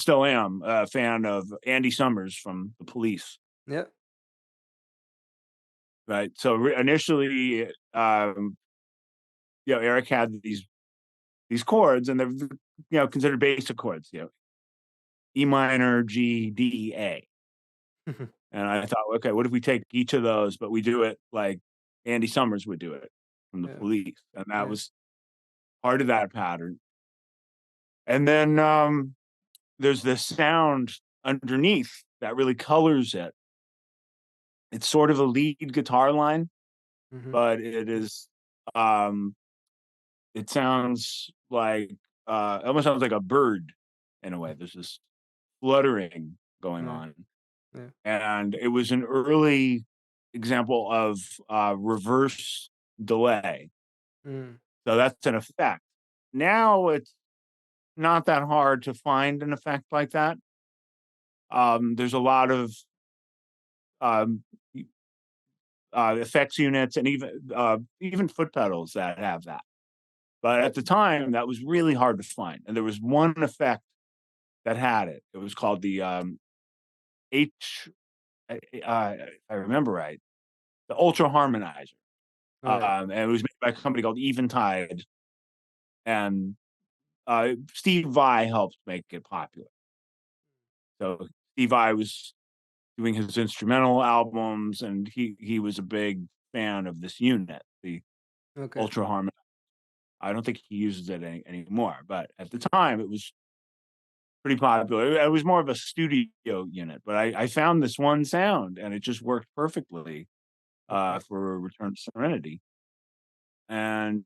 still am a fan of Andy Summers from the Police. Yeah. Right. So initially, Eric had these chords, and they're considered basic chords. E minor, G, D, A, And I thought, okay, what if we take each of those, but we do it like Andy Summers would do it from the Yeah. Police, and that Yeah. was part of that pattern. And then there's this sound underneath that really colors it. It's sort of a lead guitar line, Hmm. but it is um, it sounds like it almost sounds like a bird in a way. There's this fluttering going Yeah. on, Yeah. and it was an early example of reverse delay. Mm. So that's an effect. Now it's not that hard to find an effect like that. There's a lot of um, effects units and even foot pedals that have that. But at the time, that was really hard to find, and there was one effect that had it. It was called the H. If I remember right, the Ultra Harmonizer, All right. and it was made by a company called Eventide, and Steve Vai helped make it popular. So Steve Vai was doing his instrumental albums, and he was a big fan of this unit, the Okay. Ultra Harmonizer. I don't think he uses it anymore, but at the time it was pretty popular. It was more of a studio unit, but I found this one sound and it just worked perfectly Okay. for Return to Serenity. And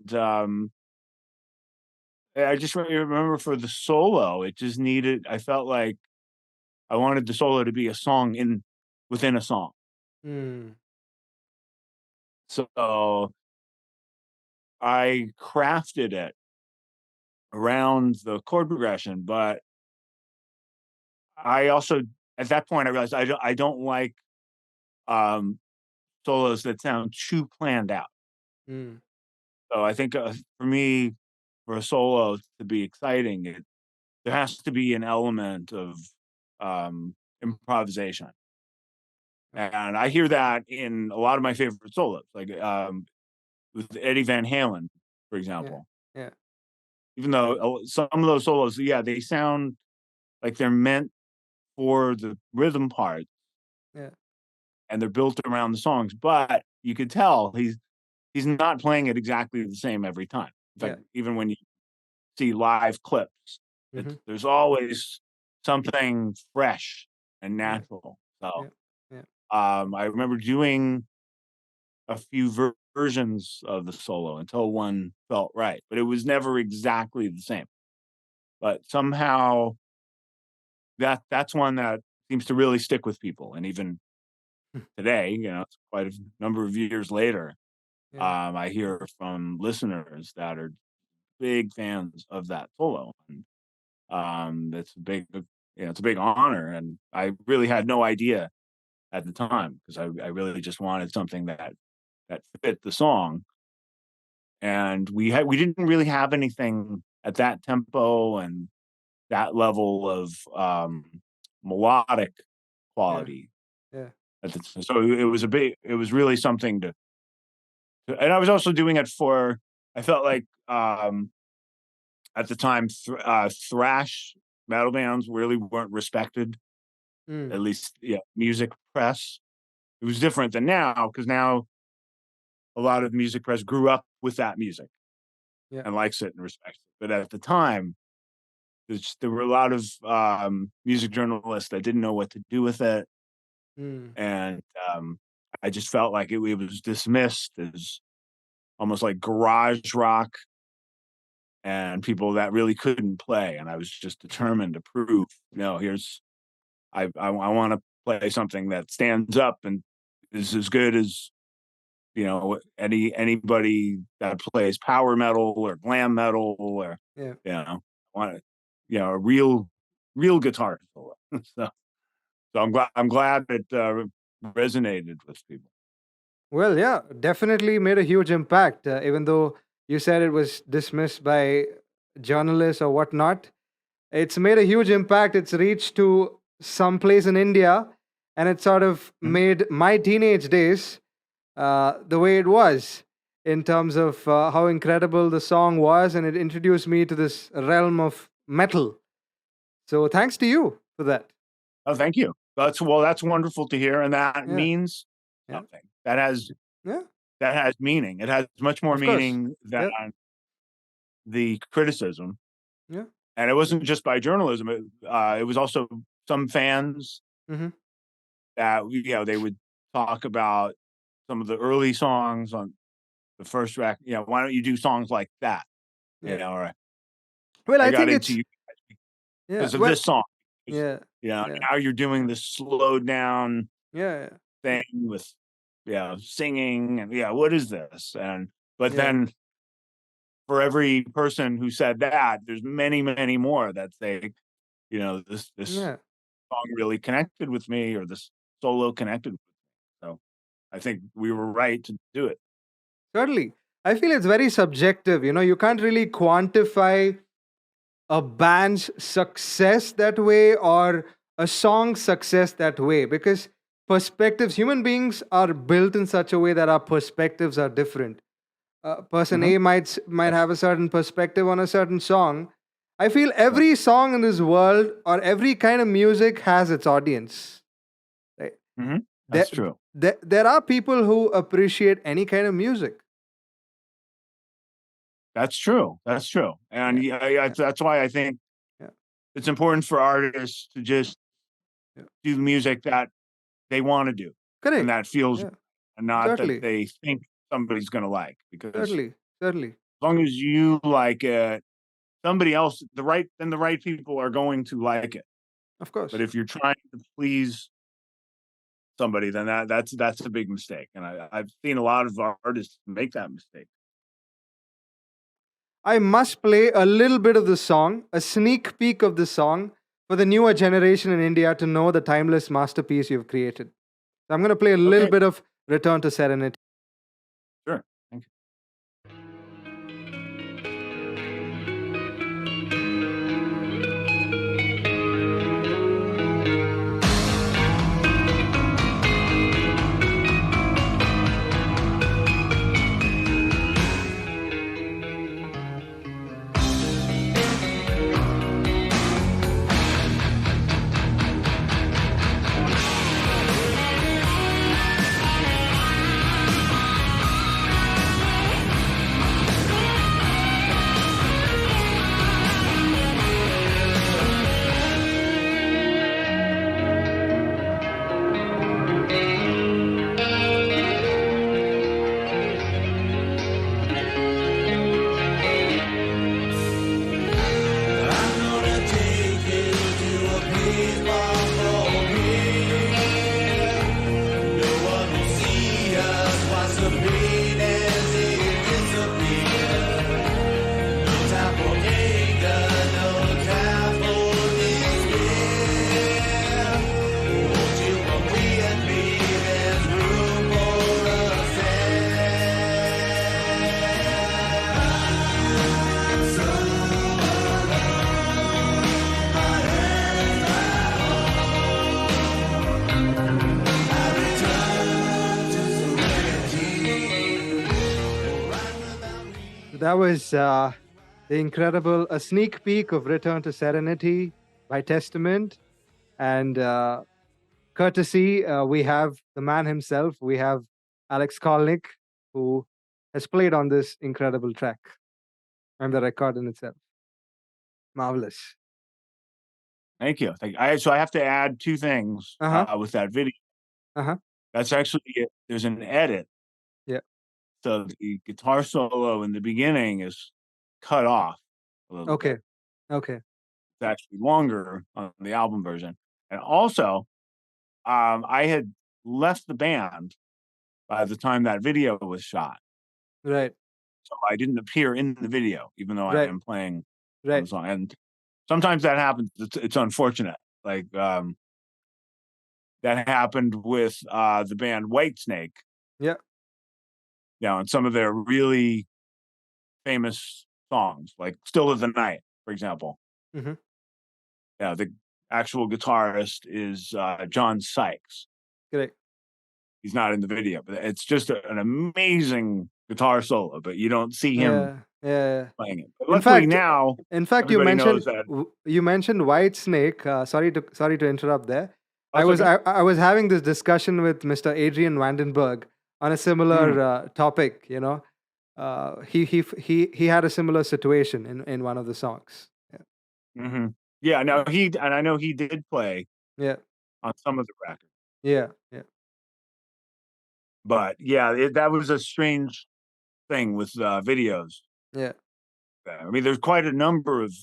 I just remember for the solo, it just needed. I felt like I wanted the solo to be a song in within a song. Mm. So I crafted it around the chord progression, but I also at that point I realized I don't like um, solos that sound too planned out. Mm. So I think for me, for a solo to be exciting, there has to be an element of improvisation, Okay. and I hear that in a lot of my favorite solos, like with Eddie Van Halen, for Yeah. example. Yeah. Even though some of those solos, yeah, they sound like they're meant for the rhythm part Yeah. and they're built around the songs, but you could tell he's not playing it exactly the same every time. In Yeah. fact, even when you see live clips, Mm-hmm. there's always something fresh and Yeah. natural. So Yeah. Yeah. I remember doing a few versions of the solo until one felt right, but it was never exactly the same. But somehow that's one that seems to really stick with people, and even today, it's quite a number of years later, Yeah. I hear from listeners that are big fans of that solo, and it's a big, it's a big honor, and I really had no idea at the time because I really just wanted something that fit the song, and we didn't really have anything at that tempo and that level of melodic Yeah. quality. Yeah. So it was really something and I was also doing it for. I felt like at the time thrash metal bands really weren't respected, Mm. at least music press. It was different than now because now a lot of music press grew up with that music Yeah. and likes it and respects it. But at the time, there were a lot of music journalists that didn't know what to do with it, Mm. and I just felt like it was dismissed as almost like garage rock and people that really couldn't play. And I was just determined to prove, no, here's I want to play something that stands up and is as good as anybody that plays power metal or glam metal or Yeah. want a real guitar solo. so I'm glad it resonated with people. Well, yeah, definitely made a huge impact. Even though you said it was dismissed by journalists or whatnot, it's made a huge impact. It's reached to some place in India, and it sort of Mhm. made my teenage days the way it was in terms of how incredible the song was, and it introduced me to this realm of metal. So thanks to you for that. Oh, thank you. That's wonderful to hear, and that Yeah, means yeah, something. That has meaning. It has much more of course. meaning than Yep, the criticism, yeah, and it wasn't just by journalism. It was also some fans mm-hmm, that they would talk about some of the early songs on the first record. Why don't you do songs like that? yeah. Or Well, I I got think into it's you yeah. because of Well, this song. 'Cause, yeah, yeah, now you're doing this slowed down yeah, thing with singing and what is this? But yeah, then for every person who said that, there's many, many more that say, this yeah. song really connected with me, or this solo connected with me. So I think we were right to do it. Certainly, I feel it's very subjective. You can't really quantify a band's success that way or a song's success that way because perspectives, human beings are built in such a way that our perspectives are different. Person Hmm. A might Yes. have a certain perspective on a certain song. I feel Right. every song in this world or every kind of music has its audience. Right? Hmm. There, That's true. there are people who appreciate any kind of music. That's true. That's true. And Yeah, yeah, that's why I think yeah, it's important for artists to just yeah. do the music that they want to do and Correct. that feels, Yeah, and not that certainly, they think somebody's going to like. Because certainly, certainly. as long as you like it, somebody else, the right people are going to like it. Of But course. if you're trying to please somebody, then that's a big mistake. And I've seen a lot of artists make that mistake. I must play a little bit of the song, a sneak peek of the song, for the newer generation in India to know the timeless masterpiece you've created. So I'm going to play a little Okay, bit of Return to Serenity. sure. Thank you. That was the incredible, a sneak peek of Return to Serenity by Testament. And courtesy, we have the man himself. We have Alex Skolnick, who has played on this incredible track and the record in itself. Marvelous. Thank you. So I have to add two things Uh huh. with that video. Uh huh. That's actually it. There's an edit. Yeah. So the guitar solo in the beginning is cut off a little Okay. bit. Okay. It's actually longer on the album version. And also, I had left the band by the time that video was shot. Right. So I didn't appear in the video, even though I Right. am playing on the Right. song. And sometimes that happens. It's unfortunate. Like that happened with the band Whitesnake. Yeah. And some of their really famous songs, like "Still of the Night," for example. Mm-hmm. Yeah, the actual guitarist is John Sykes. Correct. He's not in the video, but it's just an amazing guitar solo, but you don't see him Yeah. Yeah. playing it. But In luckily fact, now, in fact, everybody knows that. You mentioned White Snake. Sorry to interrupt there. I That's was okay. I was having this discussion with Mr. Adrian Vandenberg on a Mm, similar topic. He had a similar situation in one of the songs. Yeah, hmm Yeah, no, and I know he did play yeah, on some of the records, yeah, yeah, but yeah, that was a strange thing with videos. yeah. I mean, there's quite a number of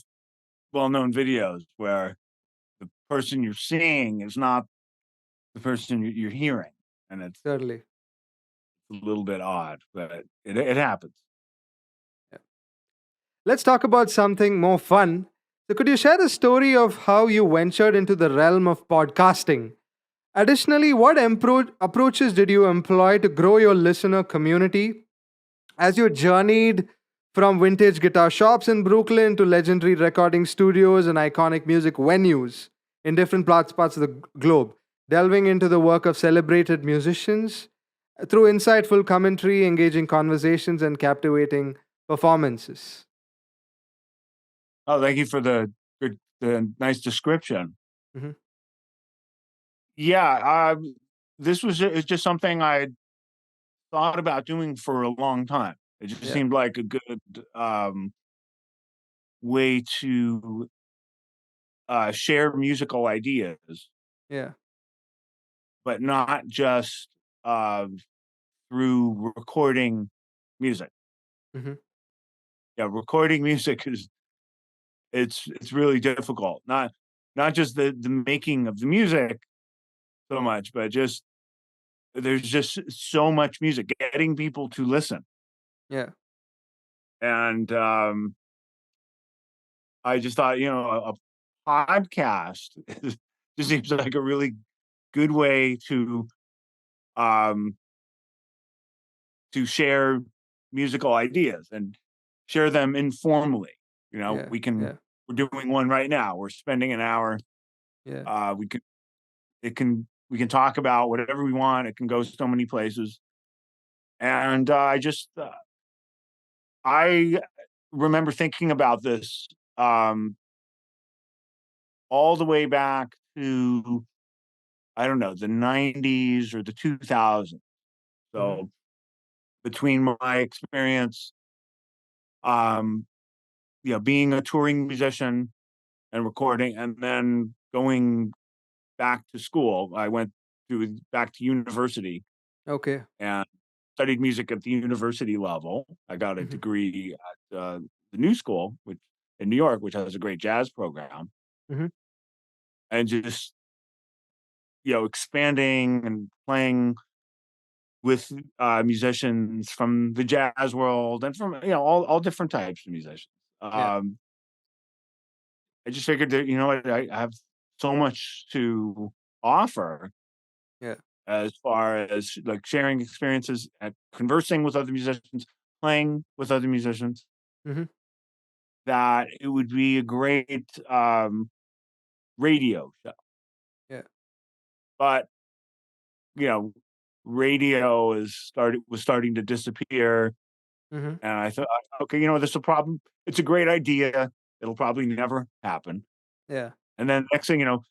well-known videos where the person you're seeing is not the person you're hearing, and it's Certainly. a little bit odd, but it happens. Yeah. Let's talk about something more fun. So, could you share the story of how you ventured into the realm of podcasting? Additionally, what approaches did you employ to grow your listener community as you journeyed from vintage guitar shops in Brooklyn to legendary recording studios and iconic music venues in different parts of the globe, delving into the work of celebrated musicians through insightful commentary, engaging conversations, and captivating performances? Oh, thank you for the nice description. Hmm. Yeah, this was it's just something I thought about doing for a long time. It just Yeah, seemed like a good way to share musical ideas, yeah, but not just uh, through recording music. hmm, Yeah, recording music is it's really difficult. Not just the making of the music so much, but just there's just so much music, getting people to listen. yeah, And I just thought, a podcast just seems like a really good way um, to share musical ideas and share them informally. yeah, yeah, We're doing one right now. We're spending an hour. yeah, We can we can talk about whatever we want. It can go so many places. And I remember thinking about this um, all the way back to I don't know the '90s or the 2000s. hmm, So between my experience, um, being a touring musician and recording, and then going back to school, I went back to university okay, and studied music at the university level. I got a hmm, degree at the New School, which in New York, which has a great jazz program, hmm, and just expanding and playing with musicians from the jazz world and from all different types of musicians. yeah, Um, I just figured that what I have so much to offer yeah, as far as like sharing experiences and conversing with other musicians, playing with other musicians, hmm, that it would be a great radio show. yeah, But you know, radio was starting to disappear, hmm, and I thought, okay, this is a problem. It's a great idea. It'll probably never happen. yeah, And then next thing you know,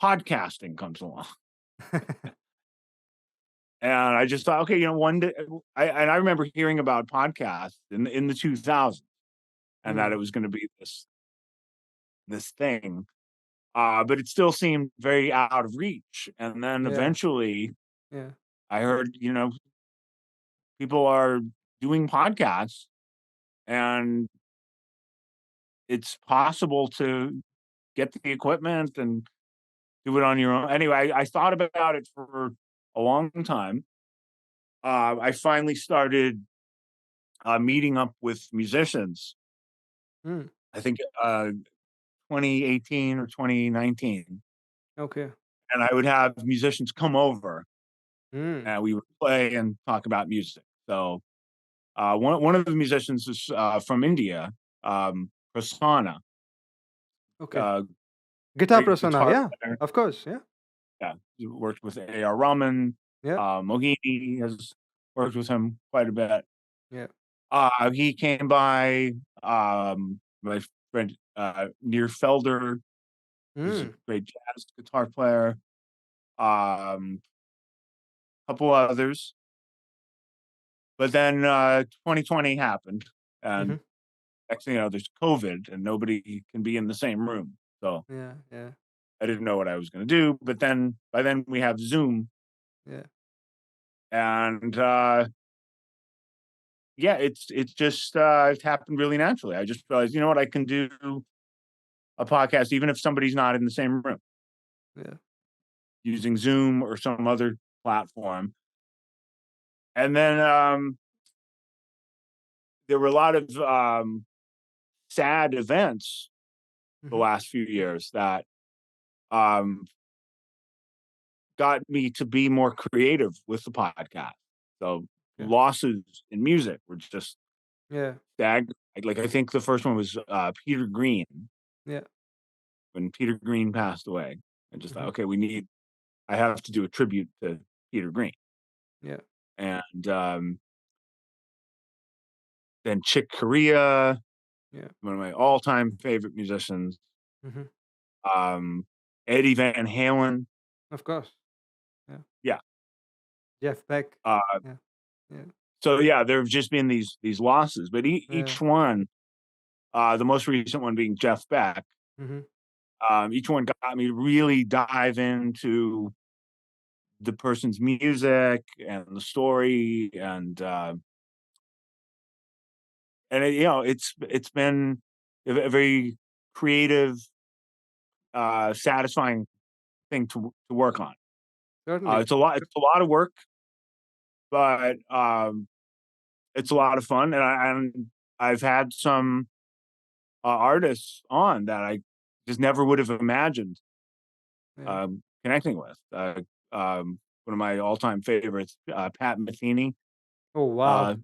podcasting comes along. And I just thought, okay, one day, I remember hearing about podcasts in the 2000s, and that mm, it was going to be this thing, but it still seemed very out of reach. And then yeah, eventually, yeah, I heard, people are doing podcasts, and it's possible to get the equipment and do it on your own. Anyway, I thought about it for a long time. I finally started meeting up with musicians. mm, I think 2018 or 2019, okay, and I would have musicians come over, mm, and we would play and talk about music. So one of the musicians is from India, Prasanna, okay. uh, Guitar great persona, guitar yeah, player. of course, yeah, Yeah, he worked with A.R. Rahman. yeah, Mohini has worked with him quite a bit. yeah, He came by, my friend, Near Felder, He's a Mm. great jazz guitar player. A couple others. But then 2020 happened, and Mm-hmm. next thing you know, there's COVID, and nobody can be in the same room. So Yeah. Yeah. I didn't know what I was going to do. But then by then we have Zoom, Yeah. and yeah, it's just it happened really naturally. I just realized, you know what, I can do a podcast even if somebody's not in the same room Yeah. using Zoom or some other platform. And then there were a lot of sad events the Mm-hmm. last few years that um, got me to be more creative with the podcast. So Yeah. losses in music were just Yeah. like I think the first one was Peter Green. Yeah. When Peter Green passed away, I just thought, Mm-hmm. okay, I have to do a tribute to Peter Green. Yeah. And then Chick Corea, Yeah. one of my all-time favorite musicians. Mm-hmm. Um, Eddie Van Halen. Of course. Yeah. Yeah. Jeff Beck. Uh, Yeah. Yeah. so yeah, there have just been these losses, but Yeah. each one, the most recent one being Jeff Beck, Mm-hmm. each one got me to really dive into the person's music and the story, and you know, it's been a very creative, satisfying thing to work on. Certainly. It's a lot of work, but it's a lot of fun, and I've had some artists on that I just never would have imagined Yeah. connecting with. One of my all-time favorites, Pat Metheny, Oh wow. uh,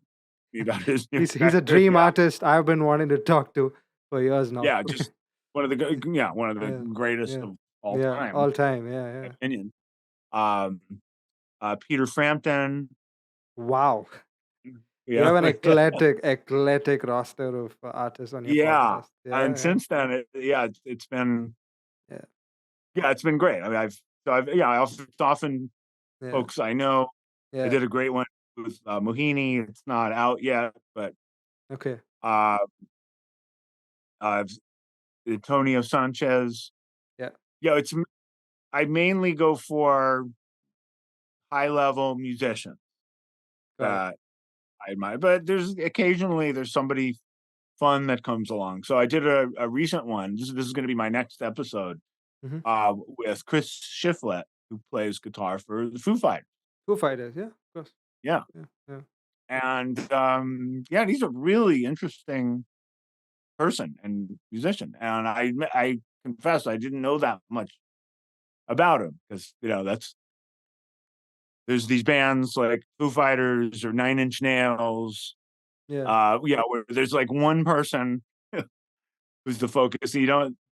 about his new He's a record. dream Yeah, artist I've been wanting to talk to for years now. yeah, just one of the Yeah. greatest Yeah. of all Yeah. time, All time. Yeah. in my Yeah. opinion. Um, Peter Frampton, Wow. You yeah, have an eclectic roster of artists on your yeah, podcast. Yeah. and Yeah. since then, it's been Yeah. yeah, it's been great. I mean, I also often Yeah. folks I know. I Yeah. did a great one with Mohini. It's not out yet, but Okay. uh, uh, Antonio Sanchez. Yeah. Yeah, I mainly go for high level musicians Got it. that I admire, but there's somebody fun that comes along. So I did a recent one. This is going to be my next episode Mm-hmm. with Chris Shiflett, who plays guitar for the Foo Fighters. Foo Fighters. Yeah. Of course. Yeah, Yeah. Yeah. and yeah, he's a really interesting person and musician. And I confess I didn't know that much about him because there's these bands like Foo Fighters or Nine Inch Nails, Yeah. where there's like one person who's the focus. The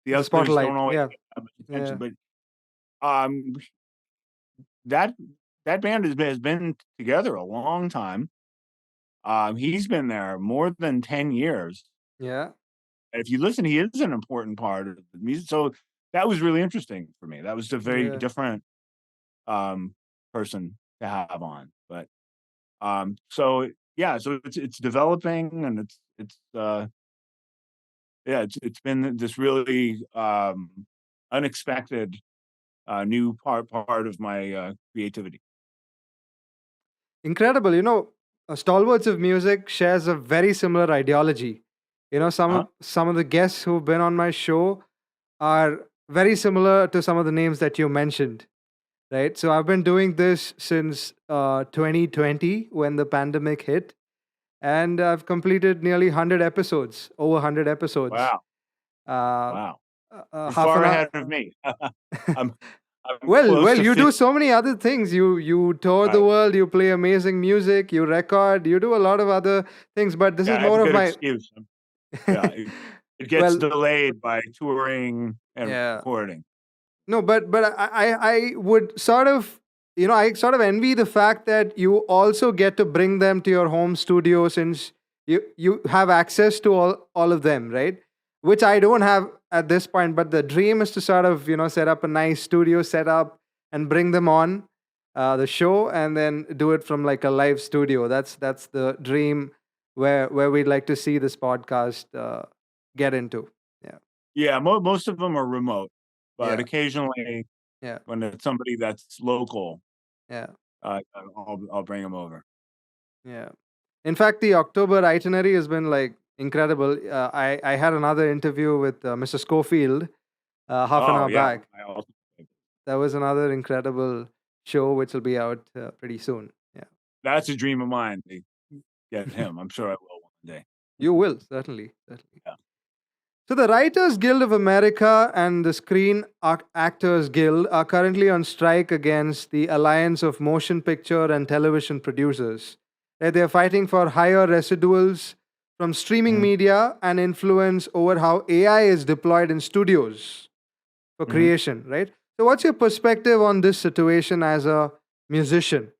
The others don't spotlight. always Yeah. get that much attention. Yeah. But um, that that band has been together a long time. He's been there more than 10 years. Yeah. And if you listen, he is an important part of the music. So that was really interesting for me. That was a very Yeah. different um, person to have on. But so yeah, so it's developing, and it's been this really unexpected new part of my creativity. Incredible. Stalwarts of Music shares a very similar ideology. Uh-huh. Some of the guests who've been on my show are very similar to some of the names that you mentioned, right? So I've been doing this since 2020 when the pandemic hit, and I've completed nearly 100 episodes, over 100 episodes. Wow, Uh, wow, you're Half far an ahead hour. of me. I'm I'm Well, close to you 50. do so many other things. You tour the Right. world, you play amazing music, you record, you do a lot of other things. But this Yeah, is I have a more of good my. excuse. Yeah, it gets Well, delayed by touring and yeah. recording. No, but I would sort of I sort of envy the fact that you also get to bring them to your home studio since you have access to all of them, right? which I don't have at this point. But the dream is to sort of, set up a nice studio setup and bring them on the show, and then do it from like a live studio. That's the dream where we'd like to see this podcast get into. Yeah, Yeah, most of them are remote, but yeah, occasionally yeah, when it's somebody that's local, yeah, I'll bring them over. yeah. In fact, the October itinerary has been like incredible. I had another interview with Mr. Schofield half an Oh hour yeah, back. I also That was another incredible show, which will be out pretty soon. Yeah, that's a dream of mine to get him. I'm sure I will one day. you will certainly, certainly. Yeah. So, the Writers Guild of America and the Actors Guild are currently on strike against the Alliance of Motion Picture and Television Producers. They're fighting for higher residuals from streaming Mhm, media and influence over how AI is deployed in studios for mhm. creation, right? So, what's your perspective on this situation as a musician?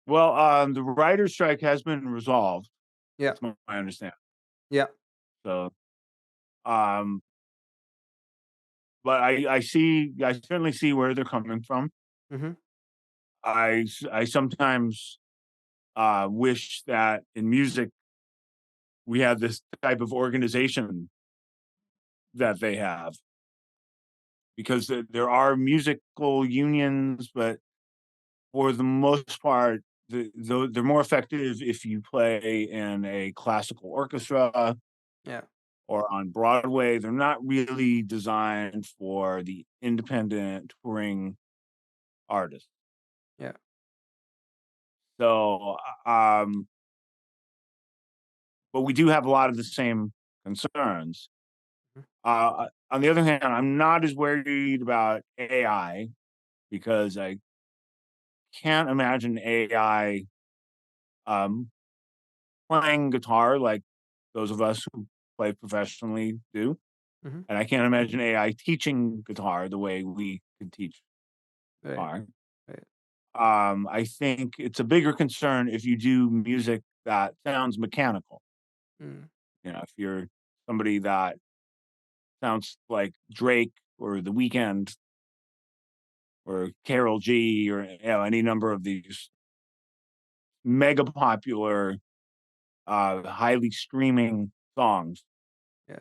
Well, the writer's strike has been resolved. Yeah, That's my understanding. yeah, So, um, but I certainly see where they're coming from. hmm, I sometimes wish that in music we had this type of organization that they have, because there are musical unions, but for the most part, they're more effective if you play in a classical orchestra yeah, or on Broadway. They're not really designed for the independent touring artist. yeah, So, um, but we do have a lot of the same concerns. mhm, On the other hand, I'm not as worried about AI because I can't imagine AI um, playing guitar like those of us who play professionally do. mhm, And I can't imagine AI teaching guitar the way we can teach right, guitar. right, I think it's a bigger concern if you do music that sounds mechanical. mm, If you're somebody that sounds like Drake or The Weeknd or Carol G or any number of these mega popular, highly streaming songs, yeah,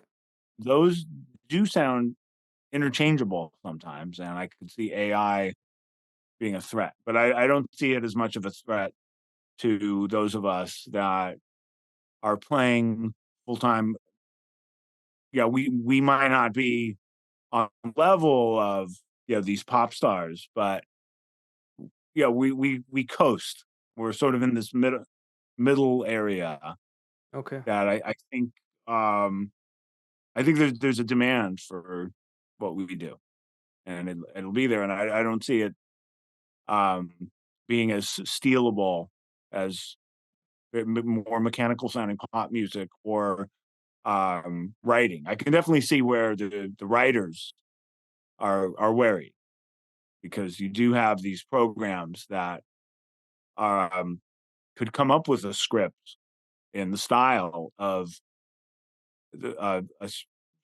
those do sound interchangeable sometimes, and I could see AI being a threat. But I don't see it as much of a threat to those of us that are playing full time. Yeah, we might not be on the level of these pop stars, but yeah, we coast. We're sort of in this middle area okay. that um I think there's a demand for what we do, and it'll be there, and I don't see it um being as stealable as more mechanical sounding pop music or writing. I can definitely see where the writers are wary, because you do have these programs that um, could come up with a script in the style of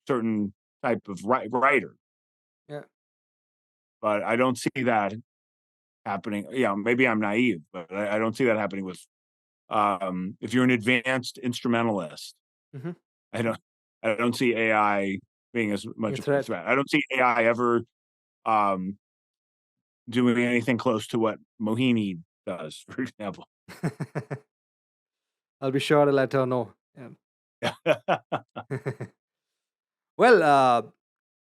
certain type of writer, Yeah. but I don't see that happening. Yeah, maybe I'm naive, but I don't see that happening with if you're an advanced instrumentalist. Hmm. I don't I don't see AI being as A much of a threat. threat. I don't see AI ever um, doing anything close to what Mohini does, for example. I'll be sure to let her know. Yeah. Well,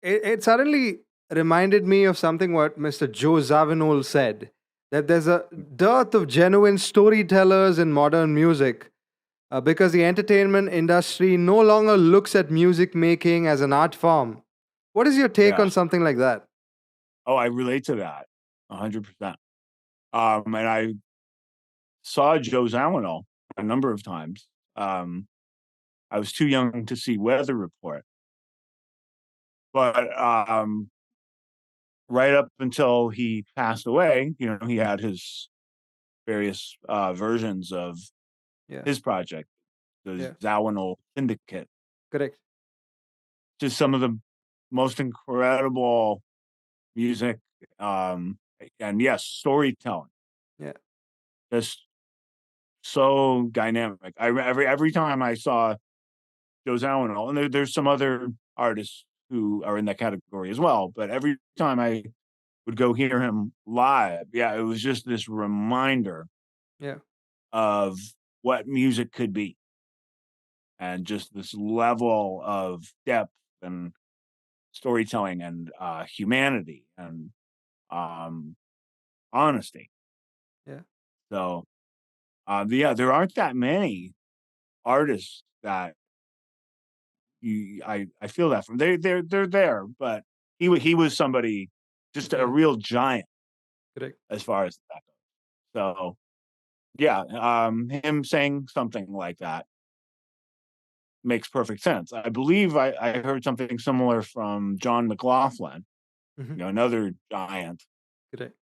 it suddenly reminded me of something what Mr. Joe Zawinul said, that there's a dearth of genuine storytellers in modern music because the entertainment industry no longer looks at music making as an art form. What is your take Yeah. on something like that? Oh, I relate to that 100%. And I saw Joe Zawinul a number of times. Um, I was too young to see Weather Report, but right up until he passed away, he had his various versions of Yeah, his project, the yeah, Zawinul Syndicate. correct. just some of the most incredible music, and yes, storytelling, Yeah. just so dynamic. Every time I saw Joe Zawinul, and there's some other artists who are in that category as well, but every time I would go hear him live, yeah, it was just this reminder Yeah. of what music could be, and just this level of depth and storytelling and humanity and um, honesty. Yeah. So, yeah, there aren't that many artists that I feel that from. They're there, but he was somebody, just a Yeah. real giant Correct. as far as that goes. So yeah, him saying something like that makes perfect sense. I believe I heard something similar from John McLaughlin, Hmm. another giant Correct.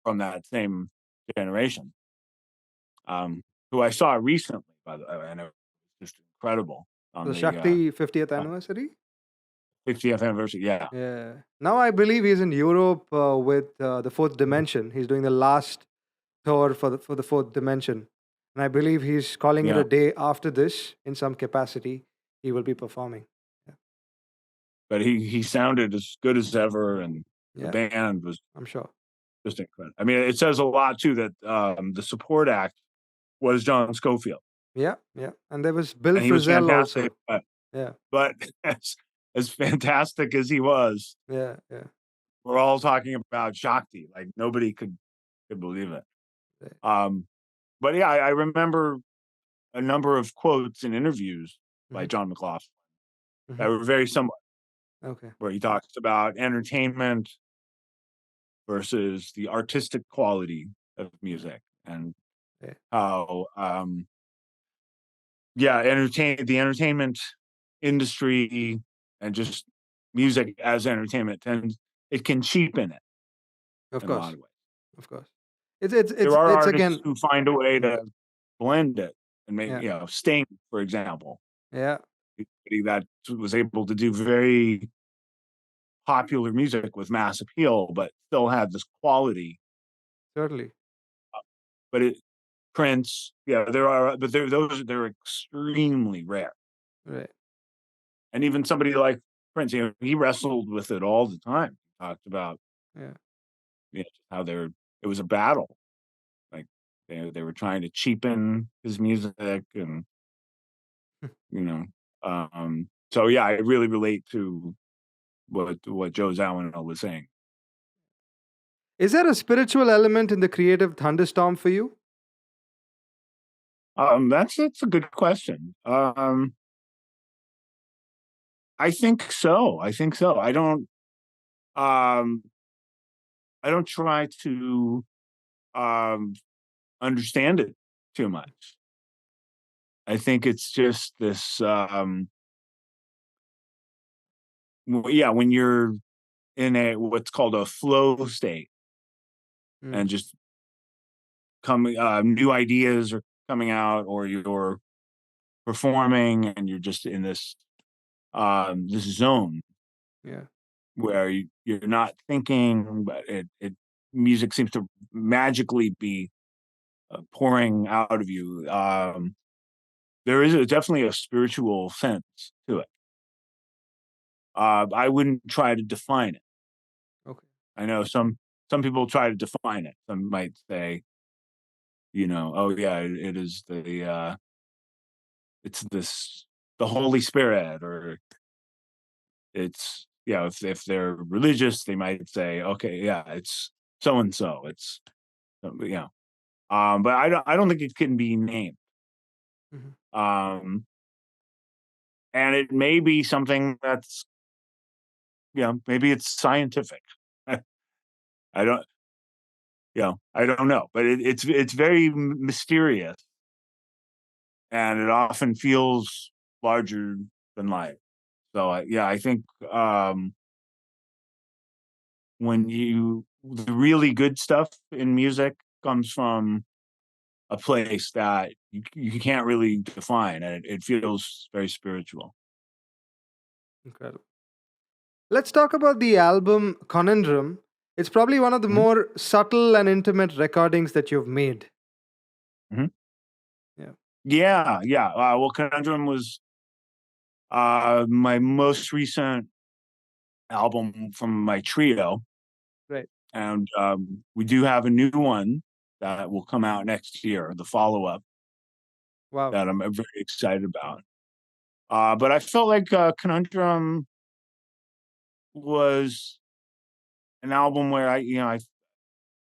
from that same generation, who I saw recently, by the way, and it was just incredible on The the Shakti 50th anniversary. 50th anniversary. Yeah, Yeah. Now I believe he's in Europe with the Fourth Dimension. He's doing the last tour for the Fourth Dimension, and I believe he's calling it yeah. a day after this in some capacity. He will be performing. Yeah. But he sounded as good as ever, and the Yeah. band was I'm sure. just incredible. I mean, it says a lot too that the support act was John Scofield, Yeah. Yeah. And there was Bill and he was Frisell fantastic. also. Yeah. But as fantastic as he was, Yeah. Yeah. we're all talking about Shakti. Like nobody could believe it. Right. Um, but yeah, I remember a number of quotes in interviews by Hmm. John McLaughlin that Hmm. were very similar, Okay. where he talks about entertainment versus the artistic quality of music, and Yeah. how yeah, the entertainment industry and just music as entertainment tends it can cheapen it Of in a lot course. of ways. Of course. It's it's There it's are it's artists again. who find a way Mm. to blend it and make, Yeah. Sting, for example, Yeah. that was able to do very popular music with mass appeal, but still had this quality. Certainly. But it Prince, yeah, there are, but they're extremely rare. Right. And even somebody like Prince, he wrestled with it all the time. He talked about, Yeah. how it was a battle. Like they were trying to cheapen his music, and you know, so yeah, I really relate to what Joe Zawinul was saying. Is there a spiritual element in the creative thunderstorm for you? That's a good question. I think so. I think so. Um, I don't try to um understand it too much. I think it's just this, yeah, when you're in a what's called a flow state, Mm. and just coming, new ideas are coming out, or you're performing, and you're just in this zone Yeah. where you're not thinking, but it music seems to magically be pouring out of you. There is definitely a spiritual sense to it. I wouldn't try to define it. Okay. I know some people try to define it. Some might say, oh yeah, it is it's this the Holy Spirit, or it's, if they're religious, they might say, okay, yeah, it's so and so. It's but I don't think it can be named. Mhm. Um, and it may be something that's, maybe it's scientific. I don't, I don't know, but it's very mysterious, and it often feels larger than life. So yeah, I think, when the really good stuff in music comes from a place that you can't really define, and it feels very spiritual. Incredible. Let's talk about the album Conundrum. It's probably one of the Mhm. more subtle and intimate recordings that you've made. Mhm. Yeah. Yeah, yeah. Well, Conundrum was my most recent album from my trio, Right. and we do have a new one that will come out next year, the follow up Wow. that I'm very excited about. But I felt like Conundrum was an album where I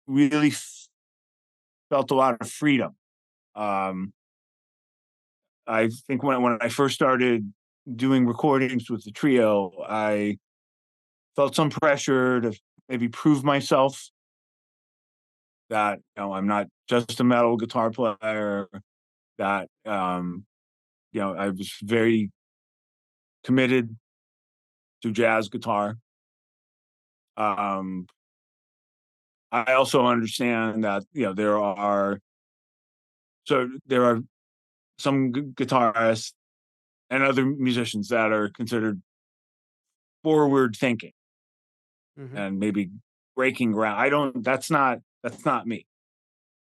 really felt a lot of freedom. Um, I think when I first started doing recordings with the trio, I felt some pressure to maybe prove myself that I'm not just a metal guitar player. That I was very committed to jazz guitar. Um, I also understand that there are some guitarists and other musicians that are considered forward thinking Hmm. and maybe breaking ground. I don't. That's not me.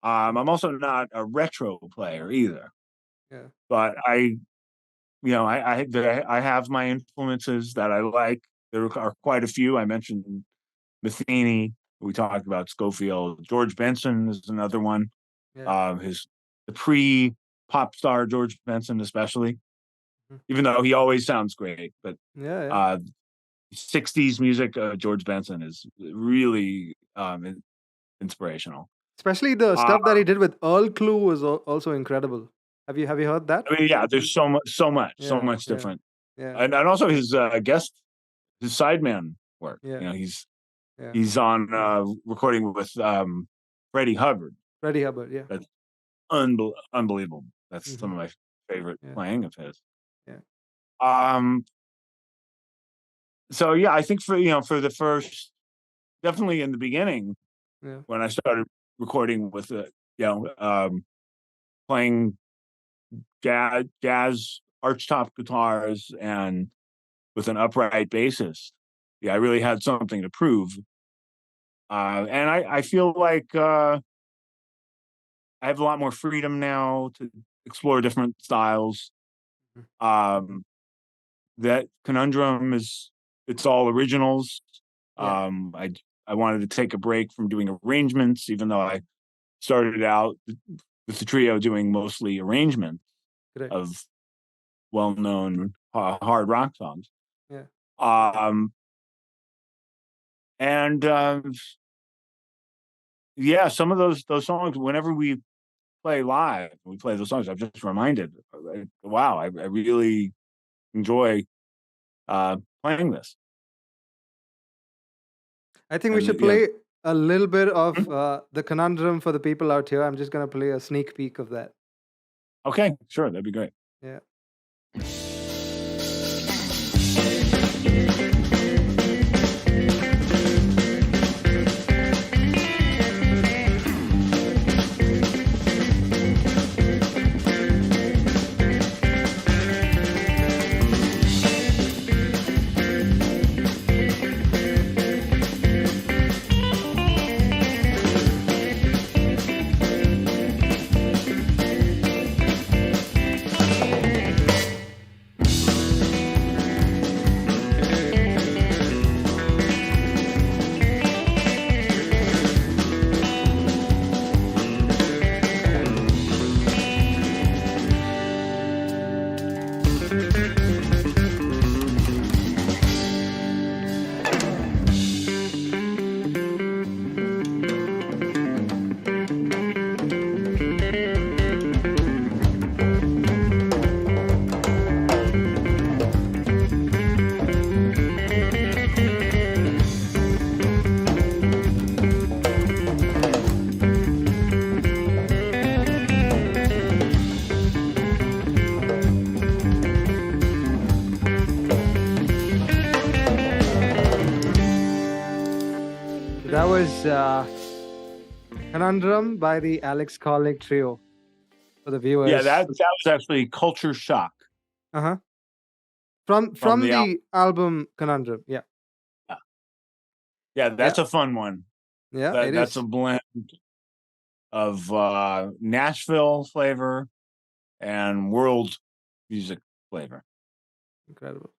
I'm also not a retro player either. Yeah. But I have my influences that I like. There are quite a few. I mentioned Matheny. We talked about Schofield. George Benson is another one. Yeah. His the pre pop star George Benson, especially, Mhm. even though he always sounds great, but Yeah. Yeah. uh, 60s music, George Benson is really inspirational. Especially the Uh, stuff that he did with Earl Clue was also incredible. Have you heard that? I mean, yeah, there's so Yeah. much Yeah. different, Yeah. and also his his sideman work. Yeah. Yeah. He's on recording with Freddie Hubbard. Freddie Hubbard. Yeah. That's unbelievable. That's Hmm. some of my favorite Yeah. playing of his. Yeah. Um, so yeah, I think for the first, definitely in the beginning Yeah. when I started recording with playing jazz archtop guitars and with an upright bassist. Yeah, I really had something to prove. And I feel like I have a lot more freedom now to explore different styles. Mhm. Um, that Conundrum it's all originals. Yeah. Um, I I wanted to take a break from doing arrangements, even though I started out with the trio doing mostly arrangements Great. of well-known hard rock songs. Yeah. Um, and yeah, some of those songs, whenever we play live, we play those songs. I'm just reminded, wow, I really enjoy playing this. I think we And should yeah, play a little bit mhm. of the Conundrum for the people out here. I'm just gonna play a sneak peek of that. Okay, sure, that'd be great. Yeah. That was Conundrum by the Alex Skolnick Trio for the Yeah, viewers. that was actually Culture Shock. Uh huh. From the album. the album Conundrum. Yeah. Yeah, Yeah. that's a fun one. Yeah, it That's a is. blend of Nashville flavor and world music flavor. Incredible.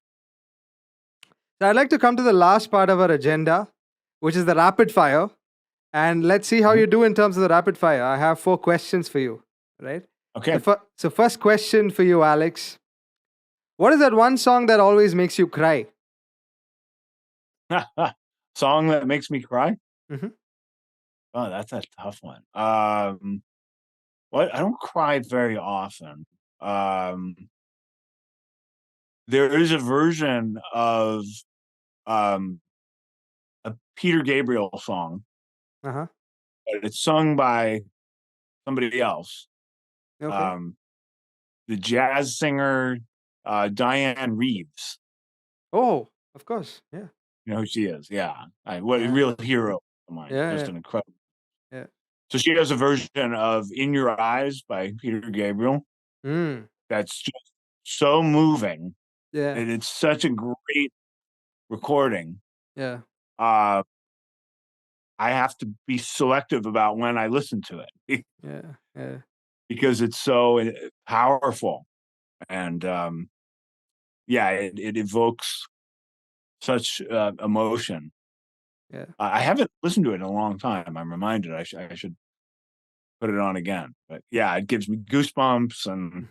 So I'd like to come to the last part of our agenda, which is the rapid fire. And let's see how Mhm. you do in terms of the rapid fire. I have 4 questions for you, right? Okay. So first question for you, Alex. What is that one song that always makes you cry? Song that makes me cry? Hmm. Oh, that's a tough one. What I don't cry very often. Um, there is a version of um, a Peter Gabriel song, Uh huh. but it's sung by somebody else. Okay. Um, the jazz singer Diane Reeves. Oh, of course. Yeah. You know who she is? Yeah, what a Yeah. real hero of mine. Just Yeah. an incredible. Yeah. So she has a version of "In Your Eyes" by Peter Gabriel Yeah. Mm. that's just so moving, Yeah. and it's such a great recording. Yeah. Uh, I have to be selective about when I listen to it Yeah. Yeah. because it's so powerful, and yeah, it evokes such emotion. Yeah. I haven't listened to it in a long time. I'm reminded I should put it on again. But yeah, it gives me goosebumps, and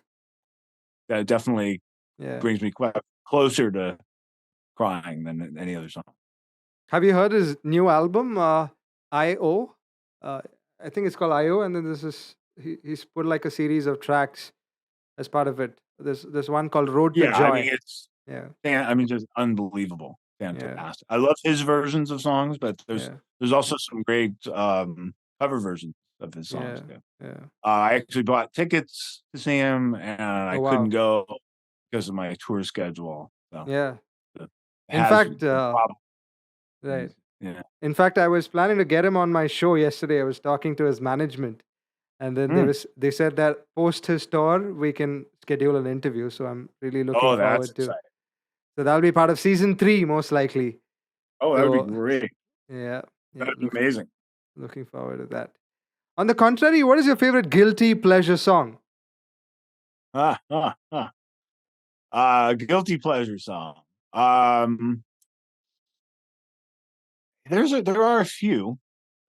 that definitely Yeah. brings me quite closer to crying than any other song. Have you heard his new album, I.O.? Uh, I think it's called I.O. And then he's put like a series of tracks as part of it. There's one called Road to Yeah, I mean Joy. it's Yeah. just unbelievable, Yeah. fantastic. I love his versions of songs, but Yeah. there's also some great cover versions of his songs Yeah. too. Yeah. I actually bought tickets to see him, and I Oh, couldn't wow. go because of my tour schedule. So Yeah. it In has fact, right. problems. Yeah. In fact, I was planning to get him on my show yesterday. I was talking to his management, and then Mm. they said that post his tour we can schedule an interview. So I'm really looking Oh, that's forward to. exciting. So that'll be part of season 3, most likely. Oh, that would be So great. yeah, yeah, That'd be amazing. looking forward to that. On the contrary, what is your favorite guilty pleasure song? Ah, ah, ah. Guilty pleasure song. Um, there are a few.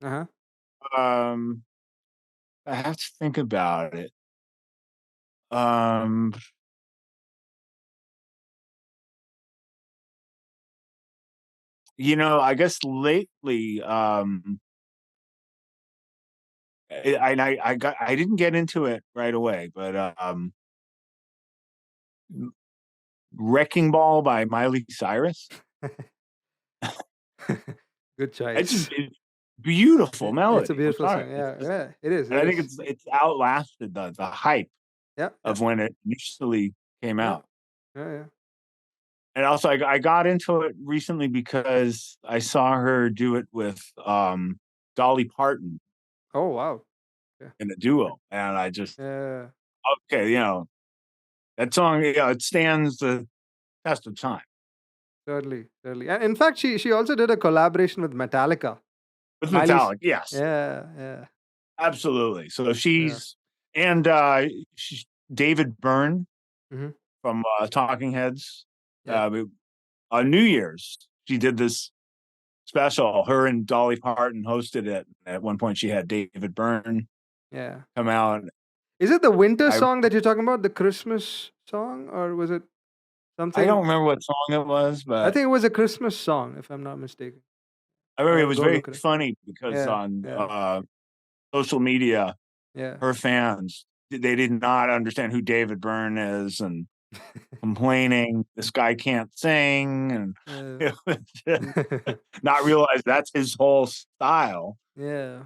Uh huh. Um, I have to think about it. Um, I guess lately, I didn't get into it right away, but "Wrecking Ball" by Miley Cyrus. Good It's just choice. beautiful It's a melody. I'm beautiful sorry. song. It's Yeah, just, yeah, it is. and It I think is. it's outlasted the hype Yeah, yeah, of when it initially came yeah, out. yeah, yeah. And also, I got into it recently because I saw her do it with Dolly Parton Oh wow. Yeah, in a duo, and I just yeah, okay, that song, it stands the test of time certainly, certainly. And in fact, she also did a collaboration with Metallica. with Miley's. Metallic. Yes, Yeah, yeah, absolutely. So yeah. and she's David Byrne Hmm. from Talking Heads. Yeah, On New Year's, she did this special. Her and Dolly Parton hosted it. At one point, she had David Byrne yeah. come out. Is it the winter I song that you're talking about, the Christmas song, or was it I don't something? remember what song it was, I but think it was a Christmas song, if I'm not mistaken. I remember it I'll was go very look at it. funny because Yeah, on yeah, social media, yeah. her fans they did not understand who David Byrne is and complaining this guy can't sing and Yeah. it was just not realize that's his whole style. Yeah,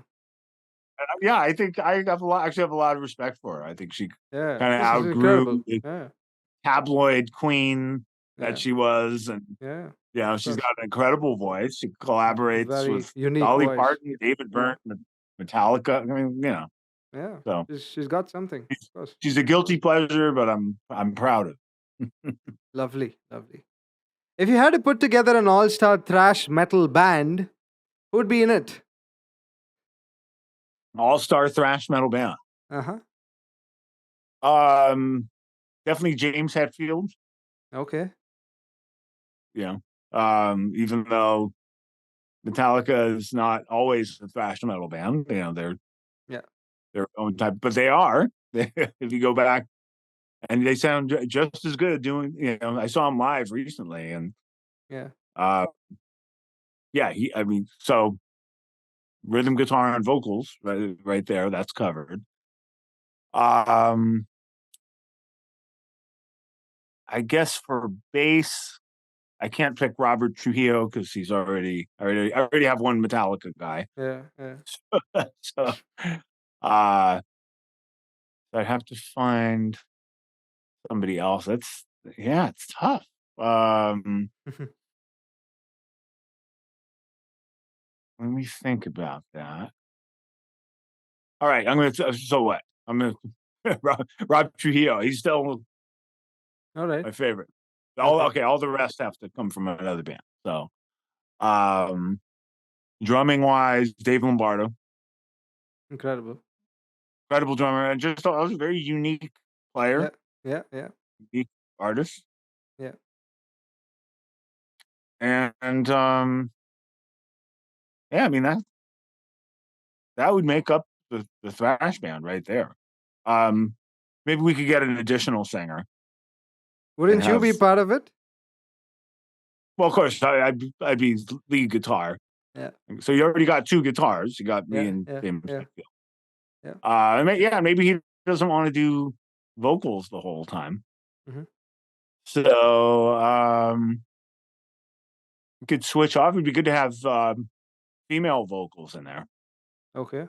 And yeah, I think I have a lot of respect for her. I think she yeah. kind of This is outgrew incredible. the Yeah, tabloid queen that yeah, she was, and yeah. Of she's course. got an incredible voice. She collaborates Very with unique Dolly voice. Parton, David Yeah, Byrne, Metallica. I mean, yeah. so She's got something. Of course. she's a guilty pleasure, but I'm proud of. Lovely, lovely. If you had to put together an all-star thrash metal band, who'd be in it? All-star thrash metal band. Uh huh. Um, Definitely James Hetfield. Okay. Even though Metallica is not always a thrash metal band, they're Yeah. their own type, but they are. If you go back, and they sound just as good doing. I saw him live recently, and Yeah. uh, yeah, I mean, so rhythm guitar and vocals, right there, that's covered. Um, I guess for bass, I can't pick Robert Trujillo because I already have one Metallica guy. Yeah. Yeah. So, uh, I'd have to find somebody else. Yeah, it's tough. Um, Let me think about that. All right, so what? I'm gonna Rob Trujillo. He's still All right. my favorite. Okay. All the rest have to come from another band. So, um, drumming wise, Dave Lombardo, Incredible. incredible drummer, and just a very unique player, Yeah. Yeah. Yeah. unique artist, Yeah. and yeah, I mean that would make up the thrash band right there. Um, Maybe we could get an additional singer and Wouldn't you have. be part of it? Well, of course, I'd be lead guitar. Yeah. So you already got two guitars. You got me Yeah. and Yeah. James Yeah. Hetfield. Yeah. Yeah, maybe he doesn't want to do vocals the whole time. Hmm. So we could switch off. It'd be good to have female vocals in there. Okay.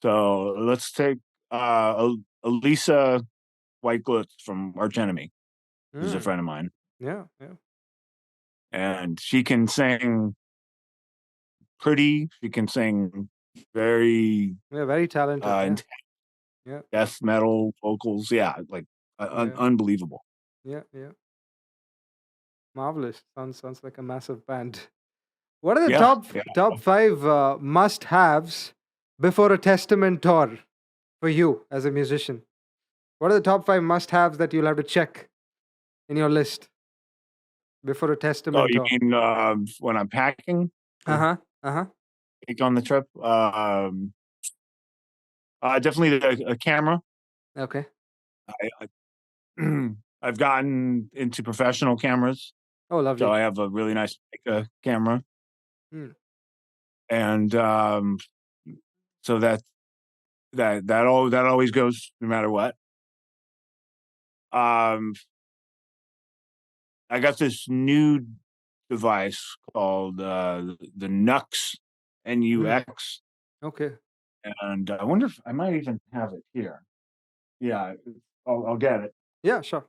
So let's take Elisa Whiteglitz from Arch Enemy, who's a Mm. friend of mine, Yeah. Yeah. and she can sing pretty. She can sing very Yeah. Very talented. Yeah. intense Yeah. death metal vocals. Yeah, like Yeah. unbelievable. Yeah. Yeah. Marvelous. Sounds like a massive band. What are the Yeah, top yeah. top five must-haves before a Testament tour for you as a musician? What are the top five must-haves that you'll have to check in your list before a Oh, Testament you tour? mean when I'm packing Uh to huh. Uh huh. take on the trip? Definitely a camera. Okay. I've gotten into professional cameras, Oh, so lovely. I have a really nice camera, Hmm. and so that always goes no matter what. Um, I got this new device called the Nux, Hmm. NUX, Okay. and I wonder if I might even have it here. Yeah, I'll get it. Yeah. Sure.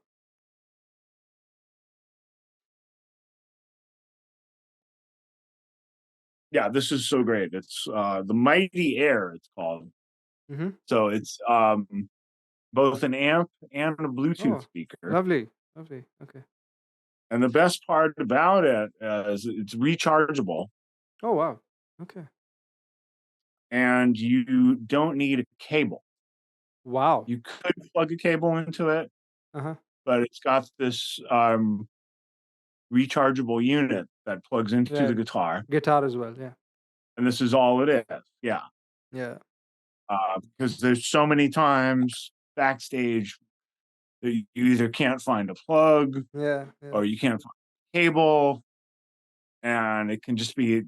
Yeah, this is so great. It's the Mighty Air. It's called. Mm-hmm. So it's both an amp and a Bluetooth Oh, speaker. lovely. Lovely. Okay. And the best part about it is it's rechargeable, Oh, wow. Okay. and you don't need a cable. Wow. You could plug a cable into it, Uh huh. but it's got this rechargeable unit that plugs into Yeah. the guitar, Guitar as well. Yeah. and this is all it is. Yeah, Yeah. because there's so many times backstage that you either can't find a plug Yeah. Yeah. or you can't find a cable, and it can just be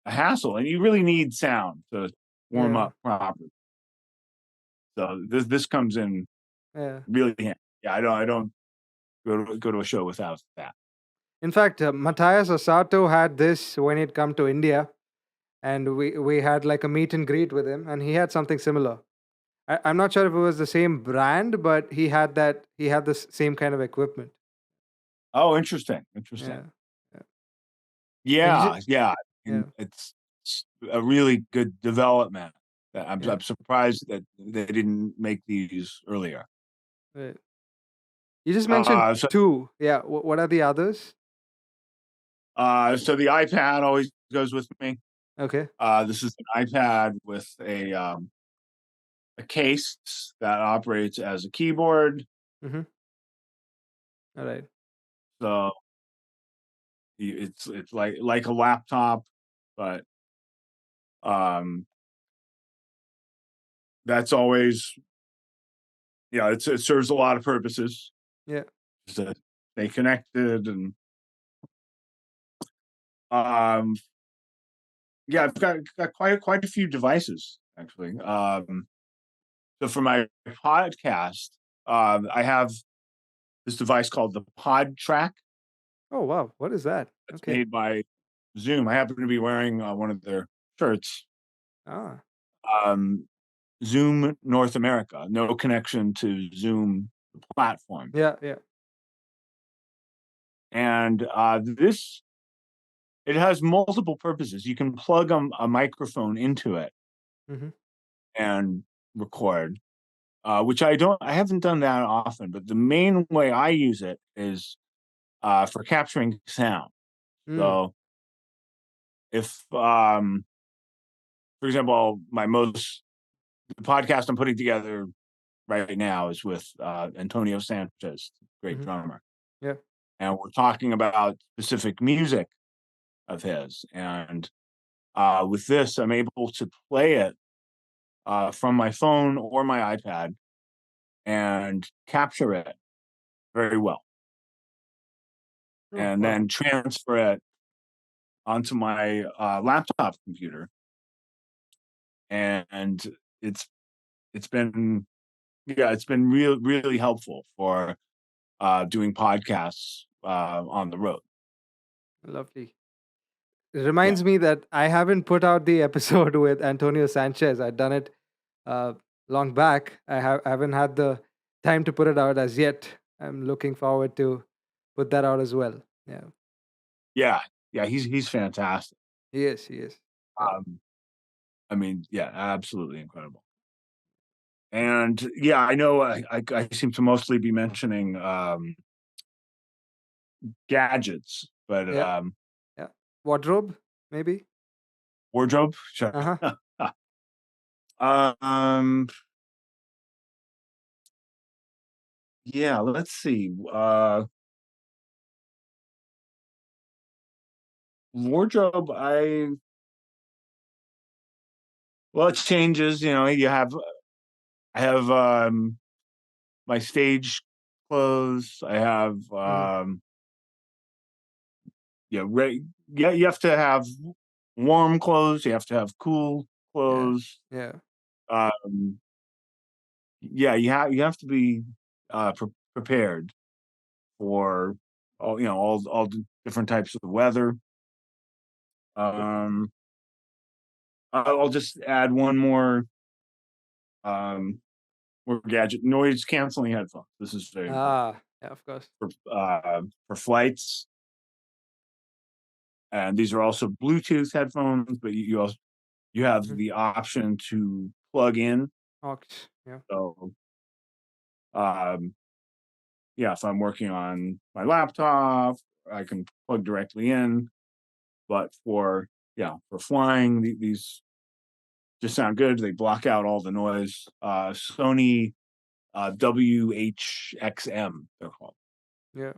a hassle. And you really need sound to warm Yeah. up properly. So this comes in Yeah. really handy. Yeah, I don't go to a show without that. In fact, Matthias Osato had this when he'd come to India, and we had like a meet and greet with him, and he had something similar. I'm not sure if it was the same brand, but he had that. He had the same kind of equipment. Oh, interesting, interesting. Yeah, yeah, and Yeah, yeah, yeah, and it's a really good development. yeah. I'm surprised that they didn't make these earlier. Right. You just mentioned So two. Yeah. What are the others? so the iPad always goes with me. Okay. This is an iPad with a case that operates as a keyboard. Mm-hmm. All right. So it's like a laptop, but um, that's always, it serves a lot of purposes Yeah. to stay connected. And um, yeah, I've got quite a few devices actually. So for my podcast, I have this device called the Pod Track. Oh wow. What is that? It's Okay. made by Zoom. I happen to be wearing one of their shirts. Ah. Um, Zoom North America, no connection to Zoom platform. Yeah. Yeah. And this it has multiple purposes. You can plug a microphone into it Mm-hmm. and record, which I haven't done that often. But the main way I use it is for capturing sound. Mm. So if, for example, the podcast I'm putting together right now is with Antonio Sanchez, great Mm-hmm. drummer, Yeah. and we're talking about specific music of his. And with this, I'm able to play it from my phone or my iPad and capture it very well, Oh and wow. then transfer it onto my laptop computer. And it's it's been it's been really helpful for doing podcasts on the road. Lovely. It Yeah, reminds me that I haven't put out the episode with Antonio Sanchez. I'd done it uh, long back. I haven't had the time to put it out as yet. I'm looking forward to put that out as well. Yeah, yeah, yeah. He's fantastic. he is. He is. Um, I mean, yeah, absolutely incredible. And yeah, I know I seem to mostly be mentioning gadgets, but Yeah, yeah. Wardrobe, maybe. wardrobe. Sure. Uh huh. um, yeah, let's see. Wardrobe. Well, it changes. I have my stage clothes. I have Hmm. yeah, yeah. You have to have warm clothes. You have to have cool Yeah, clothes. yeah. Um, yeah, you have to be prepared for all the different types of weather. Um, I'll just add one um, more gadget: noise canceling headphones. This is very important Ah, yeah. Of course. for flights, and these are also Bluetooth headphones. But you have Hmm. the option to plug in. Ox. Yeah. So um, yeah, if I'm working on my laptop, I can plug directly in. But for flying, these just sound good. They block out all the noise. Sony WHXM, they're called. Yeah.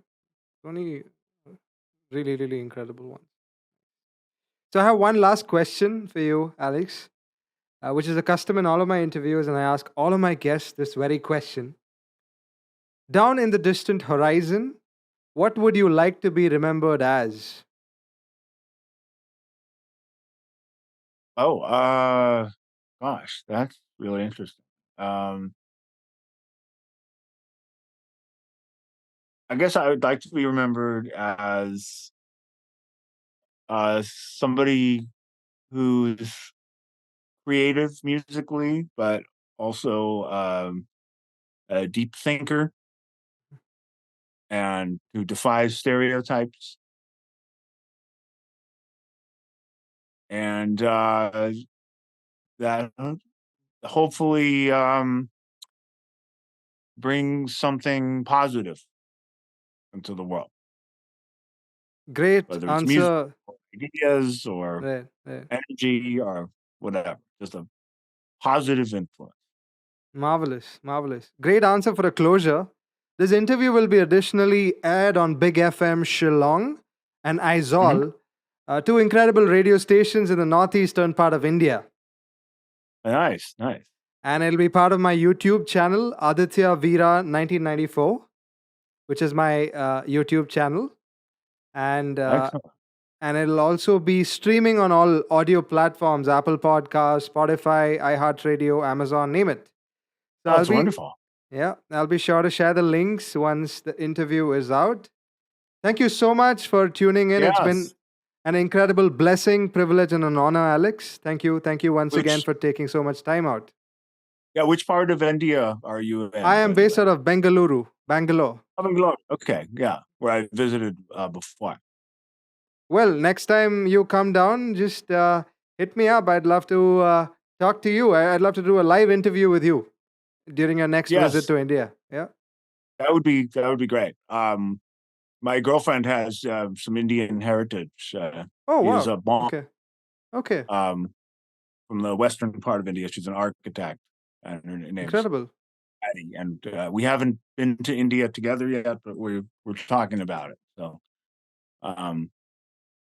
Only really, really incredible one. So I have one last question for you, Alex, which is a custom in all of my interviews, and I ask all of my guests this very question. Down in the distant horizon, what would you like to be remembered as? Oh, gosh, that's really interesting. Um, I guess I would like to be remembered as somebody who's creative musically, but also a deep thinker and who defies stereotypes, and that hopefully brings something positive into the world, Great whether it's music, answer. or ideas, or Right, right. energy, or whatever. Just a positive influence. Marvelous, marvelous. Great answer for a closure. This interview will be additionally aired on Big FM Shillong and Mhm. Aizawl, two incredible radio stations in the northeastern part of India. Nice, nice. And it'll be part of my YouTube channel, Aditya Veera 1994, which is my YouTube channel. And Excellent. and it'll also be streaming on all audio platforms: Apple Podcasts, Spotify, iHeartRadio, Amazon, name it. So Oh, it's wonderful. I'll be sure to share the links once the interview is out. Thank you so much for tuning in. It's been Yes. an incredible blessing, privilege, and an honor, Alex. Thank you once again Which for taking so much time out. which part of India are you I in, am by the based way? out of Bangalore. Bangalore. Okay, yeah, where I visited before. Well, next time you come down, just hit me up. I'd love to talk to you. I'd love to do a live interview with you during your next visit Yes, to India. Yeah. that would be great. My girlfriend has some Indian heritage. Oh, She is wow. a monk Okay. Okay. from the western part of India. She's an architect, and her name's Incredible. Patty. And we haven't been to India together yet, but we're talking about it. So um,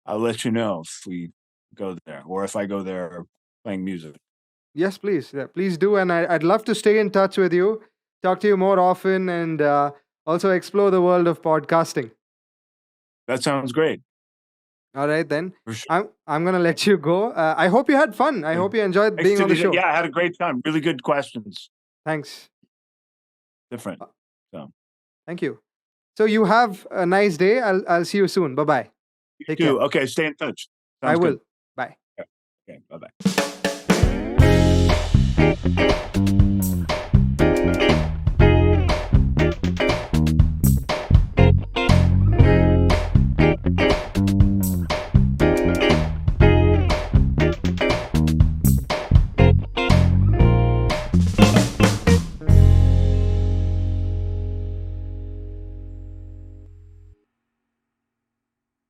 I'll let you know if we go there, or if I go there playing music. Yes, please. Yeah, please do. And I'd love to stay in touch with you, talk to you more often, and also explore the world of podcasting. That sounds great. All right, then. For sure. I'm going to let you go. I hope you had fun. I hope you enjoyed Thanks being to on the the- show. Yeah, I had a great time. Really good questions. Thanks. Different. So Thank you. So you have a nice day. I'll see you soon. Bye bye. you Take too. care. Okay, stay in touch. I Sounds will. good. Bye. Okay, bye bye.